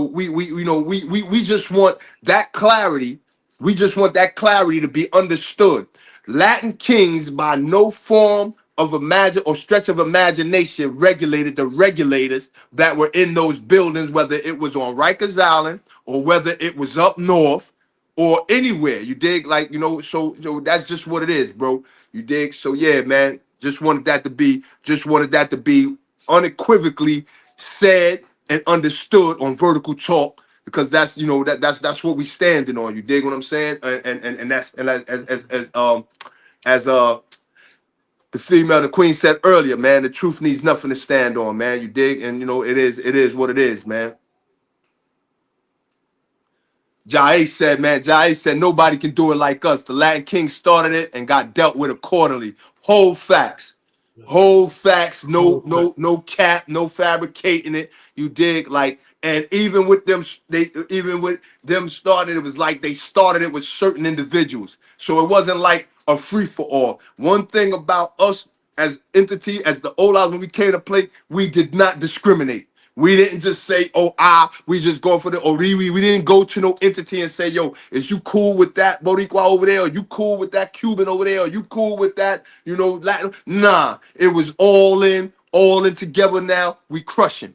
we just want that clarity. We just want that clarity to be understood. Latin kings, by no form of imagine or stretch of imagination, regulated the regulators that were in those buildings, whether it was on Rikers Island or whether it was up north or anywhere. You dig? Like, so that's just what it is, bro. You dig? So yeah, man. Just wanted that to be unequivocally said and understood on Vertical Talk, because that's what we standing on. You dig what I'm saying? And that's, and as the queen said earlier, man, the truth needs nothing to stand on, man. You dig? And it is what it is, man. Jai said nobody can do it like us. The Latin King started it and got dealt with accordingly. Whole facts. Whole facts, no, okay. no, no cap, no fabricating it. You dig? Like, and even with them starting, it was like they started it with certain individuals. So it wasn't like a free for all. One thing about us as entity, as the Olas, when we came to play, we did not discriminate. We didn't just say, we just go for the Oriwi. We didn't go to no entity and say, yo, is you cool with that Boricua over there? Or you cool with that Cuban over there? Or you cool with that, Latin? Nah, it was all in together now. We crushing.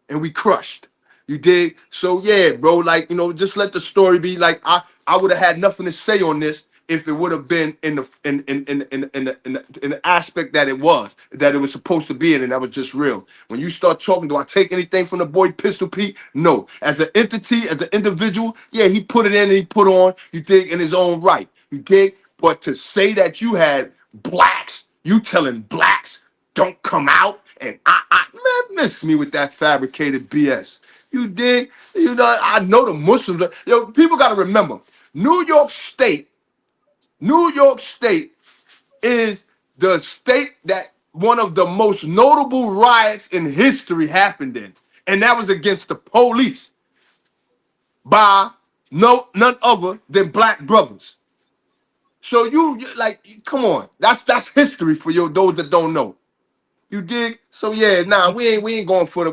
And we crushed. You dig? So yeah, bro, like, just let the story be. Like, I would have had nothing to say on this if it would have been in the aspect that it was supposed to be in, and that was just real. When you start talking, do I take anything from the boy Pistol Pete? No. As an entity, as an individual, yeah, he put it in and he put on, you dig, in his own right. You dig? But to say that you had blacks, you telling blacks don't come out, and man, miss me with that fabricated BS. You dig? I know the Muslims. Yo, people got to remember, New York State is the state that one of the most notable riots in history happened in, and that was against the police by none other than black brothers. So like, come on, that's history for those that don't know. You dig? So yeah, nah, we ain't going for the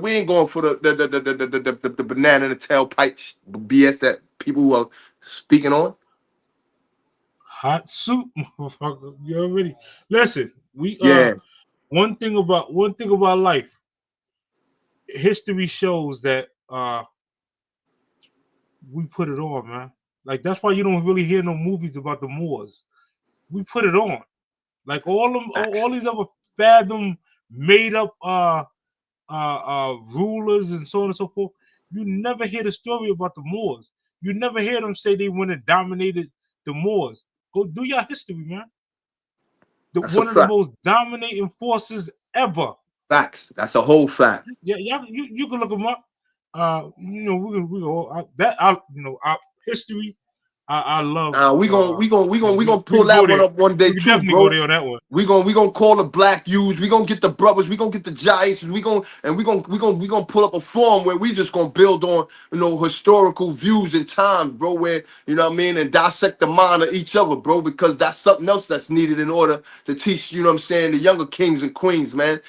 banana in the tailpipe BS that people are speaking on. Hot soup, motherfucker. You already listen. We Yeah, one thing about life. History shows that we put it on, man. Like, that's why you don't really hear no movies about the Moors. We put it on. Like, all facts. these other fathom made up rulers and so on and so forth. You never hear the story about the Moors. You never hear them say they went and dominated the Moors. Go do your history, man. That's a One of the fact. most dominating forces ever. Facts. That's a whole fact. Yeah, yeah, you can look them up. We all our history. I love. We gonna We pull can go that one there. up one day We can too, definitely go bro. there on that one. We gonna call the black youths. We gonna get the brothers. We gonna get the giants. We gonna pull up a forum where we just gonna build on historical views and times, bro. Where and dissect the mind of each other, bro. Because that's something else that's needed in order to teach the younger kings and queens, man.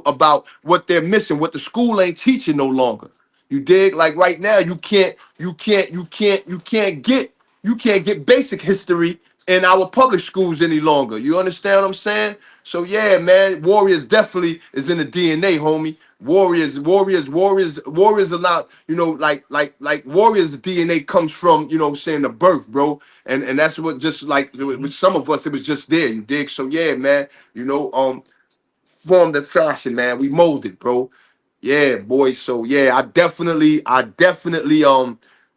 About what they're missing, what the school ain't teaching no longer. You dig? Like right now, you can't get basic history in our public schools any longer. You understand what I'm saying? So yeah, man, Warriors definitely is in the DNA, homie. Warriors are not, like Warriors DNA comes from, the birth, bro. And that's what just like Mhm. with some of us, it was just there, you dig? So yeah, man, formed and fashion, man. We molded, bro. Yeah, boy. So yeah, I definitely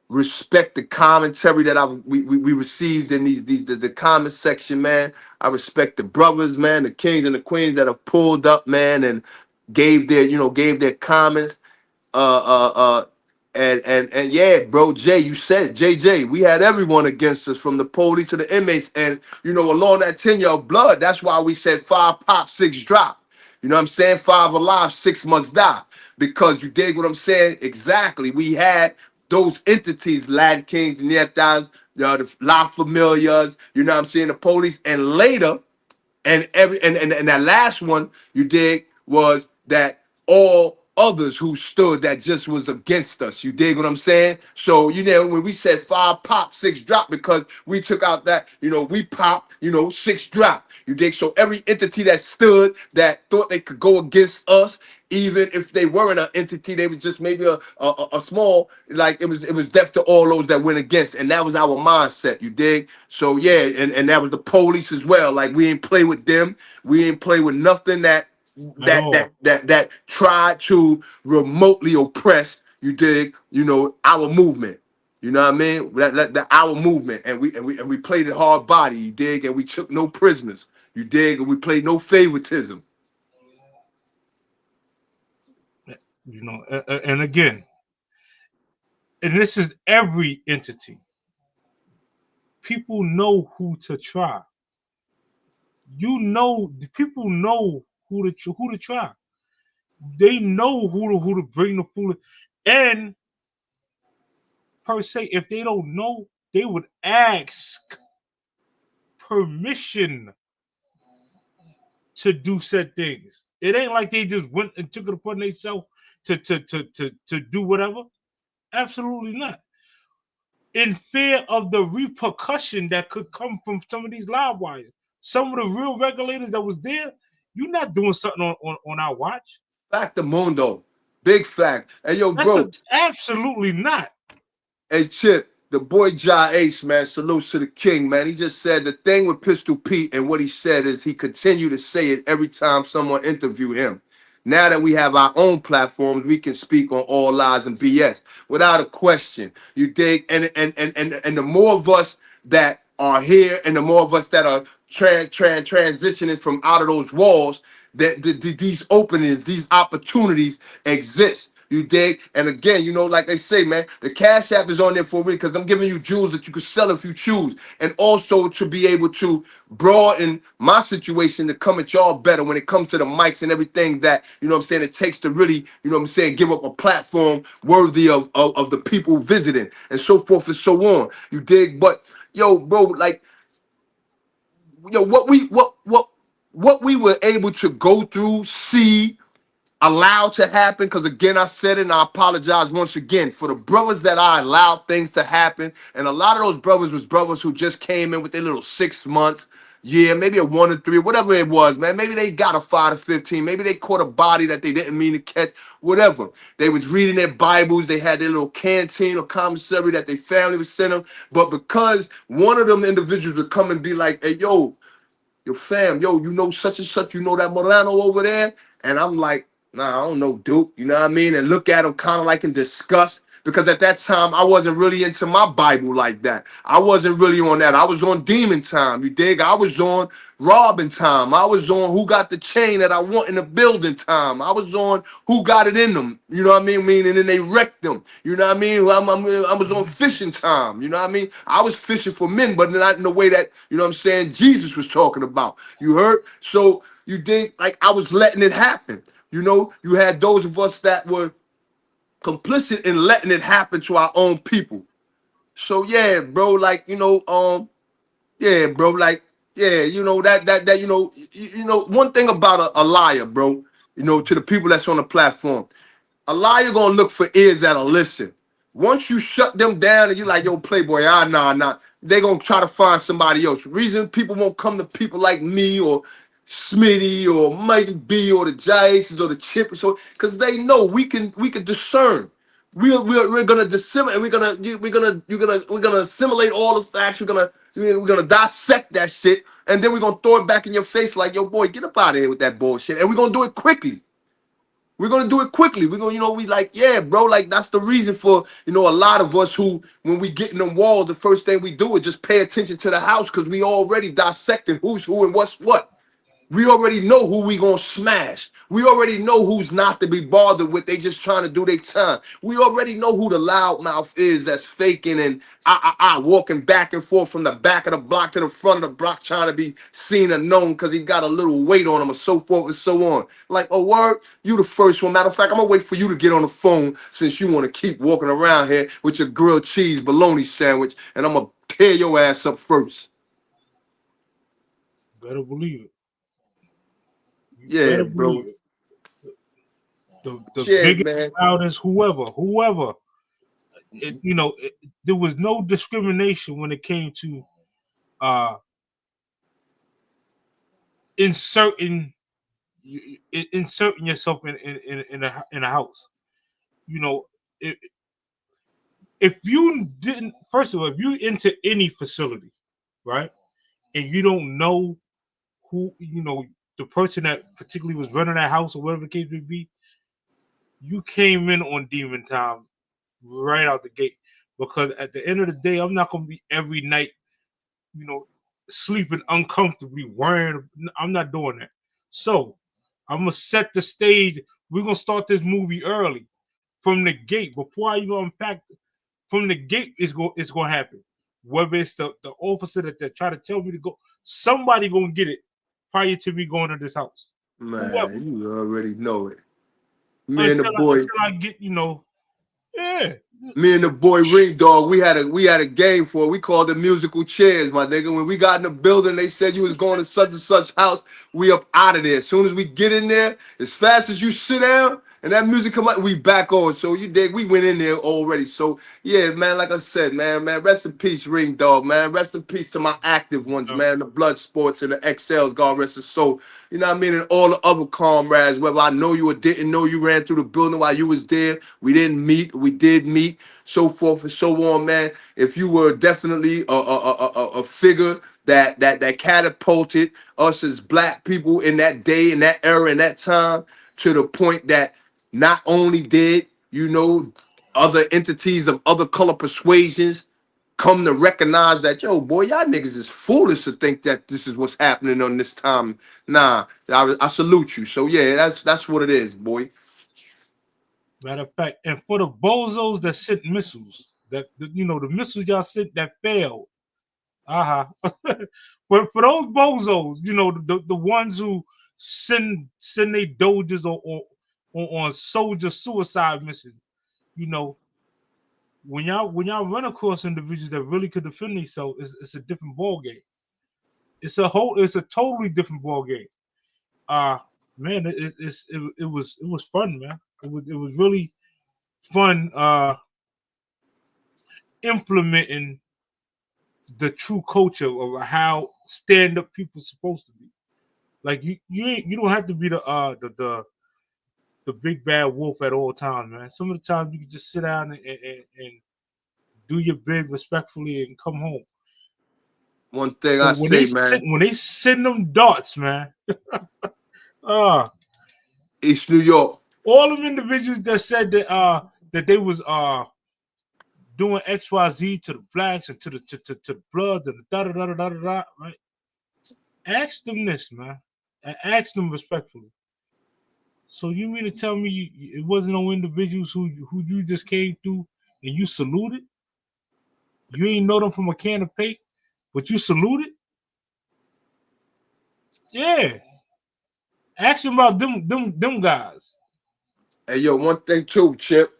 respect the commentary that we received in the comment section, man. I respect the brothers, man, the kings and the queens that have pulled up, man, and gave their comments. Uh, uh, uh, and yeah, bro, Jay, you said it. JJ, we had everyone against us from the police to the inmates, and along that tenure of blood, that's why we said 5 pop, 6 drop. You know what I'm saying? 5 alive, 6 must die. Because you dig what I'm saying? Exactly. We had those entities, Lad Kings, Nietas, the La Familias, you know what I'm saying? The police, and later, and that last one you dig was that all others who stood that just was against us. You dig what I'm saying? So when we said 5 pop, 6 drop, because we took out that we popped 6 drop. You dig? So every entity that stood that thought they could go against us, even if they weren't an entity, they were just maybe a small, like it was death to all those that went against, and that was our mindset. You dig? So yeah, and that was the police as well. Like we ain't play with them. We ain't play with nothing that At that that all. that that tried to remotely oppress. You dig? Our movement. You know what I mean? That our movement, and we played it hard body. You dig? And we took no prisoners. You dig? And we played no favoritism. And again, and this is every entity. People know who to try. The people know who to try. They know who to bring the fool. And per se, if they don't know, they would ask permission to do said things. It ain't like they just went and took it upon themselves to do whatever. Absolutely not. In fear of the repercussion that could come from some of these live wires. Some of the real regulators that was there, you're not doing something on our watch. Fact the mundo. Big fact. Hey, yo, That's bro. absolutely not. Hey, Chip, the boy Ja Ace, man, salutes to the king, man. He just said the thing with Pistol Pete, and what he said is he continued to say it every time someone interviewed him. Now that we have our own platforms, we can speak on all lies and BS without a question. You dig? And the more of us that are here, and the more of us that are transitioning from out of those walls, that these openings, these opportunities exist. You dig? And again, like they say, man, the Cash App is on there for a reason, because I'm giving you jewels that you can sell if you choose. And also to be able to broaden my situation to come at y'all better when it comes to the mics and everything that, it takes to really, give up a platform worthy of the people visiting and so forth and so on. You dig? But yo, bro, like, what we were able to go through, see, allowed to happen, because again I said it and I apologize once again for the brothers that I allowed things to happen. And a lot of those brothers was brothers who just came in with their little 6 months, yeah, maybe a 1 or 3, whatever it was, man. Maybe they got a 5 to 15, maybe they caught a body that they didn't mean to catch, whatever. They was reading their Bibles, they had their little canteen or commissary that their family was sending them. But because one of them individuals would come and be like, hey, yo, your fam, yo, such and such, that Morano over there. And I'm like, Nah, I don't know, Duke. You know what I mean? And look at him kind of like in disgust. Because at that time, I wasn't really into my Bible like that. I wasn't really on that. I was on demon time. You dig? I was on robbing time. I was on who got the chain that I want in the building time. I was on who got it in them. You know what I mean? And then they wrecked them. You know what I mean? I was on fishing time. You know what I mean? I was fishing for men, but not in the way that, you know what I'm saying, Jesus was talking about. You heard? So you dig? Like I was letting it happen. You know, you had those of us that were complicit in letting it happen to our own people. So yeah, bro, like yeah, bro, like yeah, you know, one thing about a liar, bro, you know, to the people that's on the platform, a liar gonna look for ears that'll listen. Once you shut them down and you like, yo, Playboy, nah, they gonna try to find somebody else. Reason people won't come to people like me or Smitty or Mikey B or the Jaces or the Chip or so, because they know we can discern. We're gonna disseminate. We're gonna assimilate all the facts. We're gonna dissect that shit, and then we're gonna throw it back in your face like, yo, boy, get up out of here with that bullshit, and we're gonna do it quickly. We're gonna do it quickly. We're gonna, we like, yeah, bro. Like that's the reason for, a lot of us who, when we get in them walls, the first thing we do is just pay attention to the house because we already dissecting who's who and what's what. We already know who we gonna smash. We already know who's not to be bothered with. They just trying to do their time. We already know who the loudmouth is that's faking and walking back and forth from the back of the block to the front of the block trying to be seen and known because he got a little weight on him or so forth and so on. Like, oh, word, you the first one. Matter of fact, I'm gonna wait for you to get on the phone since you want to keep walking around here with your grilled cheese bologna sandwich, and I'm gonna tear your ass up first. Better believe it. You Yeah, better believe bro. it. The Shit, biggest, man. loudest, whoever. There was no discrimination when it came to uh inserting inserting yourself in a house. You know, if you didn't, first of all, if you enter any facility, right, and you don't know who, the person that particularly was running that house or whatever the case may be, you came in on demon time right out the gate. Because at the end of the day, I'm not gonna be every night, you know, sleeping uncomfortably, worrying. I'm not doing that. So I'm gonna set the stage. We're gonna start this movie early from the gate before I even unpack. From the gate, it's gonna happen. Whether it's the officer that try to tell me to go, somebody gonna get it prior to me going to this house. Whoever, Man, you already know it. Me and the until I, boy, until I get, yeah, me and the boy Ring Dog, we had a game for it. We called it musical chairs, my nigga. When we got in the building, they said you was going to such and such house. We up out of there. As soon as we get in there, as fast as you sit down and that music come out, we back on. So you dig? We went in there already. So yeah, man. Like I said, man. Rest in peace, Ring Dog, man. Rest in peace to my active ones, um, man. The Blood Sports and the XLs. God rest his soul. You know what I mean? And all the other comrades, whether I know you or didn't know you, ran through the building while you was there. We didn't meet. We did meet. So forth and so on, man. If you were definitely a figure that catapulted us as black people in that day, in that era, in that time, to the point that not only did, other entities of other color persuasions come to recognize that, yo, boy, y'all niggas is foolish to think that this is what's happening on this time. Nah, I salute you. So yeah, that's what it is, boy. matter of fact, and for the bozos that sent missiles, the missiles y'all sent that failed. But for those bozos, the ones who send their doges on soldier suicide missions, you know, when y'all run across individuals that really could defend themselves, it's a different ball game. It's a totally different ball game. Uh Man, it was fun, man. It was really fun implementing the true culture of how stand up people supposed to be. Like you don't have to be the big bad wolf at all times, man. Some of the times you can just sit down and do your bid respectfully and come home. One thing But I when they say, send man. when they send them darts, man, ah, East New York. All them individuals that said that they was doing XYZ to the blacks and to the Bloods and the da, right? Ask them this, man. Ask them respectfully. So you mean to tell me it wasn't no individuals who you just came through and you saluted? You ain't know them from a can of paint, but you saluted? Yeah. Ask them about them guys. Hey, yo, one thing too, Chip.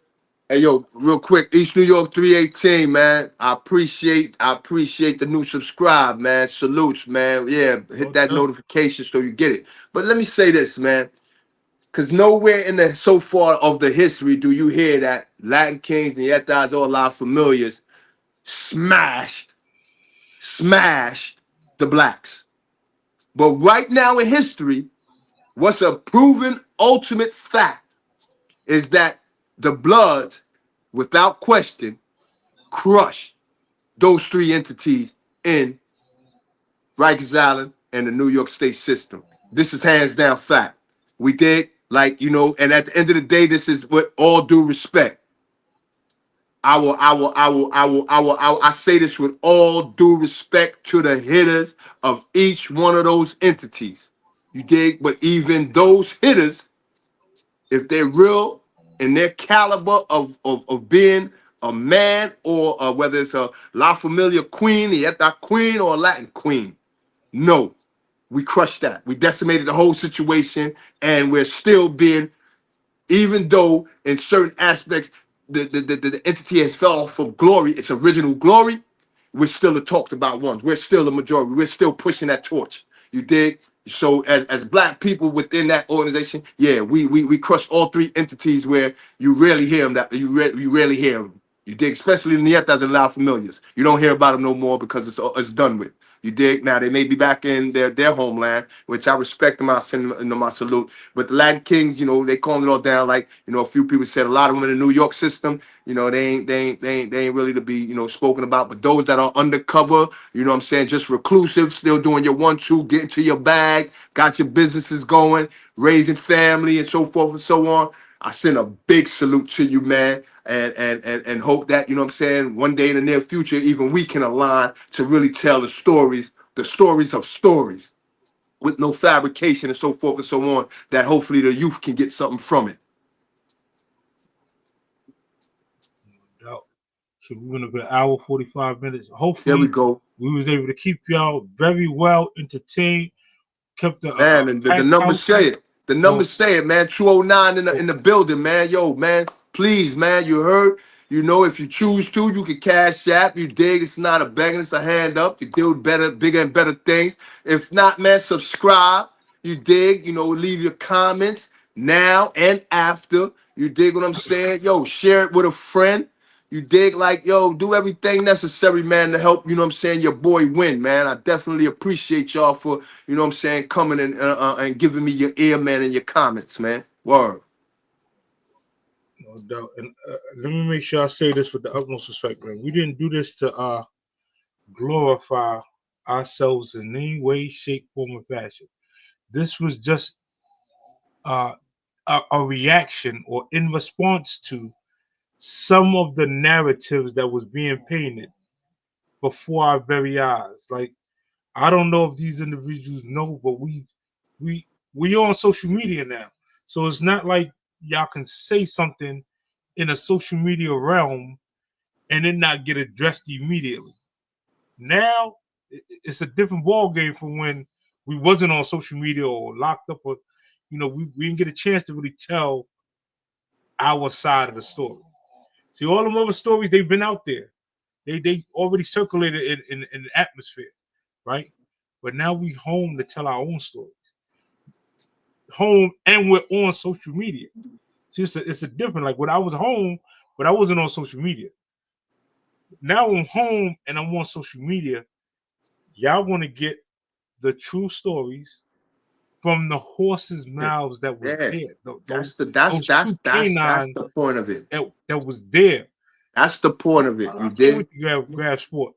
Hey, yo, real quick, East New York 318, man. I appreciate the new subscribe, man. Salutes, man. Yeah, hit No that doubt. notification so you get it. But let me say this, man. Because nowhere in the so far of the history do you hear that Latin Kings, Nietas, all our familiars smashed the blacks. But right now in history, what's a proven ultimate fact is that the Bloods, without question, crushed those three entities in Rikers Island and the New York State system. This is hands down fact. We did, like, and at the end of the day, this is with all due respect. I say this with all due respect to the hitters of each one of those entities. You dig? But even those hitters, if they're real in their caliber of being a man or whether it's a La Familia queen, the Eta queen, or a Latin queen, no, we crushed that. We decimated the whole situation, and we're still being, even though in certain aspects the entity has fell off of glory, its original glory, we're still the talked about ones. We're still the majority. We're still pushing that torch. You dig? So as black people within that organization, yeah, we crush all three entities where you rarely hear them. That you rarely hear them. You dig? Especially the Nietas and La Familias. You don't hear about them no more because it's done with. You dig? Now they may be back in their homeland, which I respect them. I send them my salute. But the Latin Kings, they calm it all down. Like a few people said, a lot of them in the New York system, they ain't really to be spoken about. But those that are undercover, what I'm saying, just reclusive, still doing your 1-2, getting to your bag, got your businesses going, raising family, and so forth and so on. I send a big salute to you, man, and hope that, what I'm saying, one day in the near future, even we can align to really tell the stories of stories with no fabrication and so forth and so on, that hopefully the youth can get something from it. No doubt. So we went up an hour 45 minutes. There we Hopefully go. we was able to keep y'all very well entertained. Kept Man, and the packed numbers house. say it. The So, numbers say it, man. 209 in so the building, man. Yo, man, please, man. You heard? If you choose to, you can cash app. You dig? It's not a begging, it's a hand up. You do better, bigger and better things. If not, man, subscribe. You dig? Leave your comments now and after. You dig what I'm saying? Yo, share it with a friend. You dig? Like, yo, do everything necessary, man, to help, what I'm saying, your boy win, man. I definitely appreciate y'all for, what I'm saying, coming and giving me your ear, man, and your comments, man. Word. no doubt. And let me make sure I say this with the utmost respect, man. We didn't do this to glorify ourselves in any way, shape, form, or fashion. This was just uh, a reaction or in response to some of the narratives that was being painted before our very eyes. Like, I don't know if these individuals know, but we we on social media now, so it's not like y'all can say something in a social media realm and then not get addressed immediately. Now it's a different ball game from when we wasn't on social media or locked up, or we didn't get a chance to really tell our side of the story. See, all them other stories, they've been out there. They already circulated in the atmosphere, right? But now we home to tell our own stories. Home, and we're on social media. See, it's a different. Like, when I was home, but I wasn't on social media. Now I'm home and I'm on social media. Y'all want to get the true stories from the horses' mouths that was Yeah. there. That's the that's Those that's two that's canines the point of it. that was there. That's the point of it. I You can't did, wait to grab sport.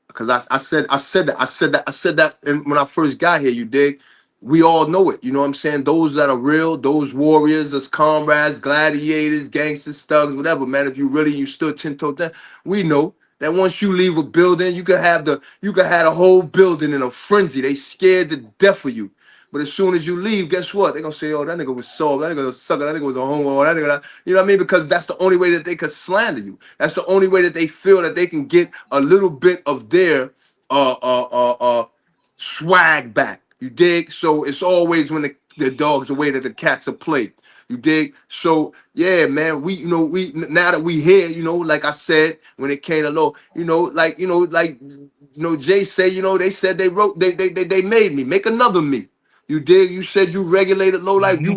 because I said that when I first got here, you dig? we all know it. You know what I'm saying? Those that are real, those warriors, those comrades, gladiators, gangsters, thugs, whatever, man. If you stood 10 toes down, we know that once you leave a building, you could have the whole building in a frenzy. They scared to death of you. But as soon as you leave, guess what? They're gonna say, oh, that nigga was soft, that nigga was a sucker, that nigga was a homo, that nigga, you know what I mean? Because that's the only way that they could slander you. That's the only way that they feel that they can get a little bit of their uh uh uh uh swag back. You dig? So it's always when the dog's away that the cats are played. You dig? So yeah, man. We now that we here, like I said, when it came to law, Jay said, they said they made me make another me. You dig? You said you regulated low life. Hmm. You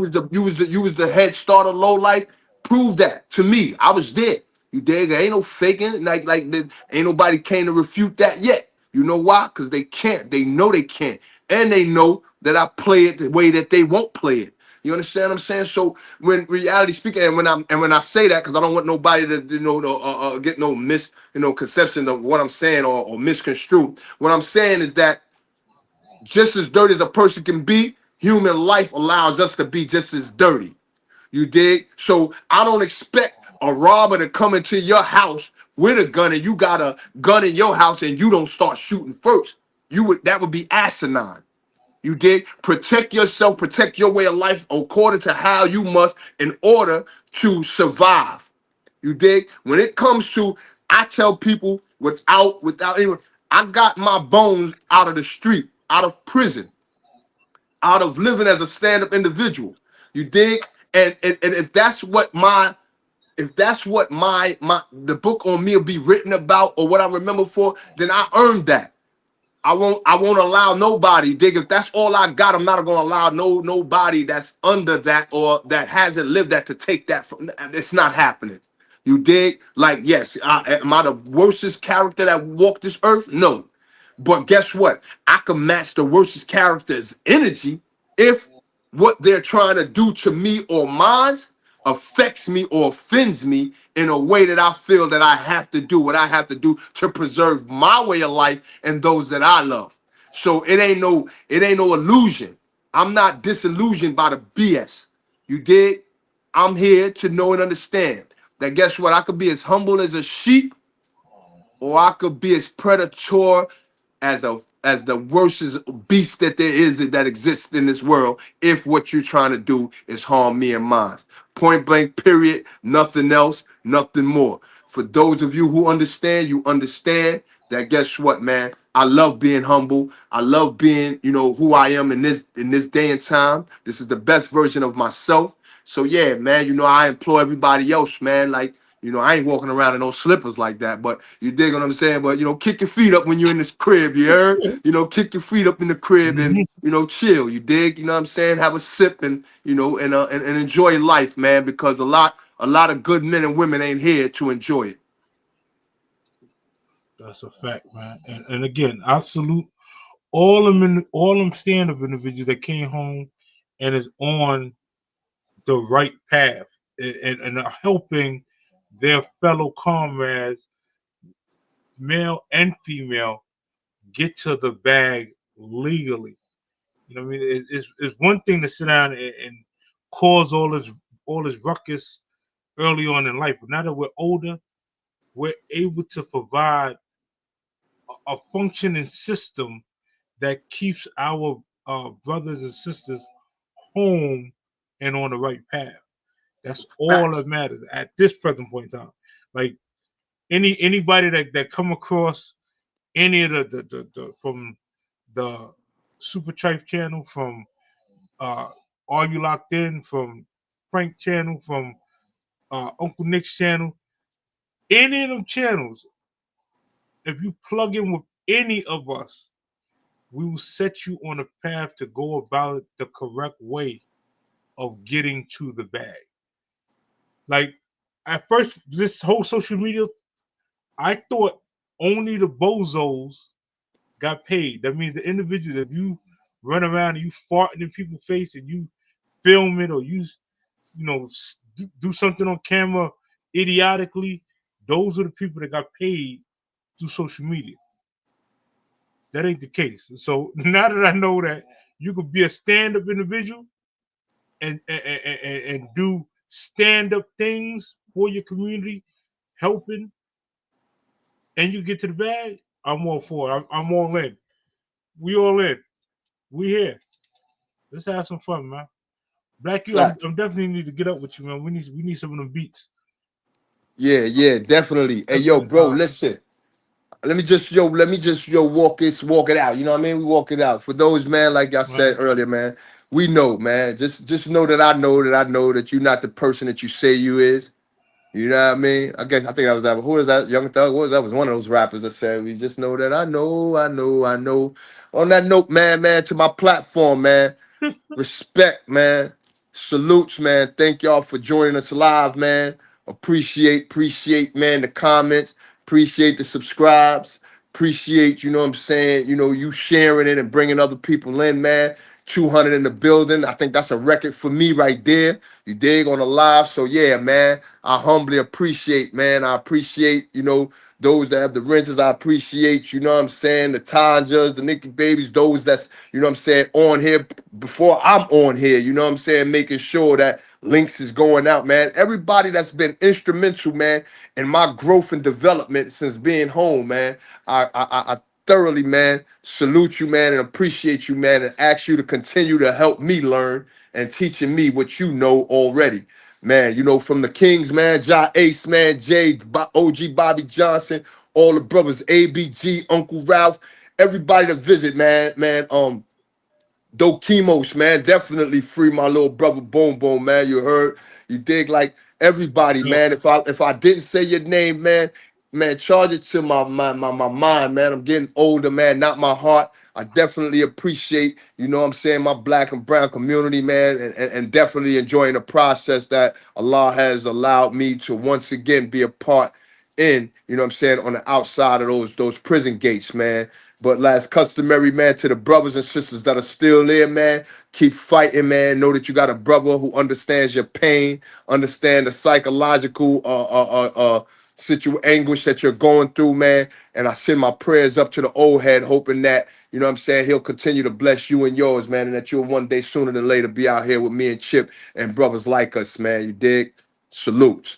was the head start of low life. Prove that to me. I was there. You dig? There ain't no faking. Ain't nobody came to refute that yet. You know why? Because they can't. They know they can't. And they know that I play it the way that they won't play it. You understand what I'm saying? So when reality speaking, when I say that, because I don't want nobody to get no conception of what I'm saying or misconstrue. What I'm saying is that just as dirty as a person can be, human life allows us to be just as dirty. You dig? So I don't expect a robber to come into your house with a gun and you got a gun in your house and you don't start shooting first. That would be asinine. You dig? Protect yourself, protect your way of life according to how you must in order to survive. You dig? When it comes to, I tell people without anyone, I got my bones out of the street, out of prison, out of living as a stand-up individual. You dig? And if that's what my the book on me will be written about or what I remember for, then I earned that. I won't allow nobody, dig. If that's all I got, I'm not gonna allow nobody that's under that or that hasn't lived that to take that from. It's not happening. You dig? Like, yes, am I the worstest character that walked this earth? No. But guess what? I can match the worstest character's energy if what they're trying to do to me or mine affects me or offends me in a way that I feel that I have to do what I have to do to preserve my way of life and those that I love. So it ain't no illusion. I'm not disillusioned by the BS. You dig? I'm here to know and understand that guess what? I could be as humble as a sheep or I could be as predator as the worst beast that there is that exists in this world if what you're trying to do is harm me and mine. Point blank, period. Nothing else, nothing more. For those of you who understand, you understand that guess what, man? I love being humble. I love being, who I am in this day and time. This is the best version of myself. So yeah, man, I implore everybody else, man, like I ain't walking around in no slippers like that, but you dig what I'm saying? But, kick your feet up when you're in this crib, you heard? Kick your feet up in the crib and, Hmm. chill, you dig? You know what I'm saying? Have a sip and, and enjoy life, man, because a lot of good men and women ain't here to enjoy it. That's a fact, man. And again, I salute all them stand-up individuals that came home and is on the right path and are helping their fellow comrades, male and female, get to the bag legally. You know what I mean? It's one thing to sit down and cause all this ruckus early on in life, but now that we're older, we're able to provide a functioning system that keeps our brothers and sisters home and on the right path. That's all that Facts. matters at this present point in time. Like anybody that come across any of the from the Super Trife channel, from uh Are You Locked In, from Frank channel, from Uncle Nick's channel, any of them channels, if you plug in with any of us, we will set you on a path to go about it the correct way of getting to the bag. Like at first, this whole social media, I thought only the bozos got paid. That means the individual, if you run around and you farting in people's face and you film it or do something on camera idiotically, those are the people that got paid through social media. That ain't the case. So now that I know that You could be a stand-up individual and do stand-up things for your community, helping, and you get to the bag. I'm all for it. I'm all in. We all in. We here. Let's have some fun, man. Black you, Facts. I'm definitely need to get up with you, man. We need some of them beats. Yeah, definitely. Hey, Definitely yo, the bro, time. listen. Let me just walk it out. You know what I mean? We walk it out. For those, man, like I Right. said earlier, man, we know, man. Just know that I know that you're not the person that you say you is. You know what I mean? I think that was that. Who was that? Young Thug? What was that? Was one of those rappers that said, "We just know that I know, I know, I know." On that note, man, to my platform, man. Respect, man. Salutes, man. Thank y'all for joining us live, man. Appreciate, man, the comments. Appreciate the subscribes. Appreciate, you know what I'm saying, you sharing it and bringing other people in, man. 200 in the building. I think that's a record for me right there. You dig on the live. So, yeah, man, I humbly appreciate, man. I appreciate, those that have the renters. I appreciate, you know what I'm saying, the Tanjas, the Nikki Babies, those that's, you know what I'm saying, on here before I'm on here, you know what I'm saying, making sure that links is going out, man. Everybody that's been instrumental, man, in my growth and development since being home, man. I thoroughly, man, salute you, man, and appreciate you, man, and ask you to continue to help me learn and teaching me what you know already. Man, from the Kings, man, Ja Ace, man, Jay, OG Bobby Johnson, all the brothers, ABG, Uncle Ralph, everybody to visit, man, Dokimos, man, definitely free my little brother Boom Boom, man. You heard, you dig, like everybody, Yo, man. If I didn't say your name, man, charge it to my mind, man. I'm getting older, man, not my heart. I definitely appreciate, you know what I'm saying, my black and brown community, man, and definitely enjoying the process that Allah has allowed me to once again be a part in, you know what I'm saying, on the outside of those prison gates, man. But last customary, man, to the brothers and sisters that are still there, man, keep fighting, man. Know that you got a brother who understands your pain, understand the psychological anguish that you're going through, man. And I send my prayers up to the old head, hoping that, you know what I'm saying, he'll continue to bless you and yours, man, and that you'll one day sooner than later be out here with me and Chip and brothers like us, man. You dig? Salutes.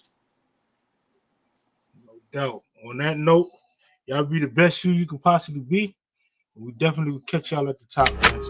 no doubt. On that note, y'all be the best you could possibly be. We definitely will catch y'all at the top, man.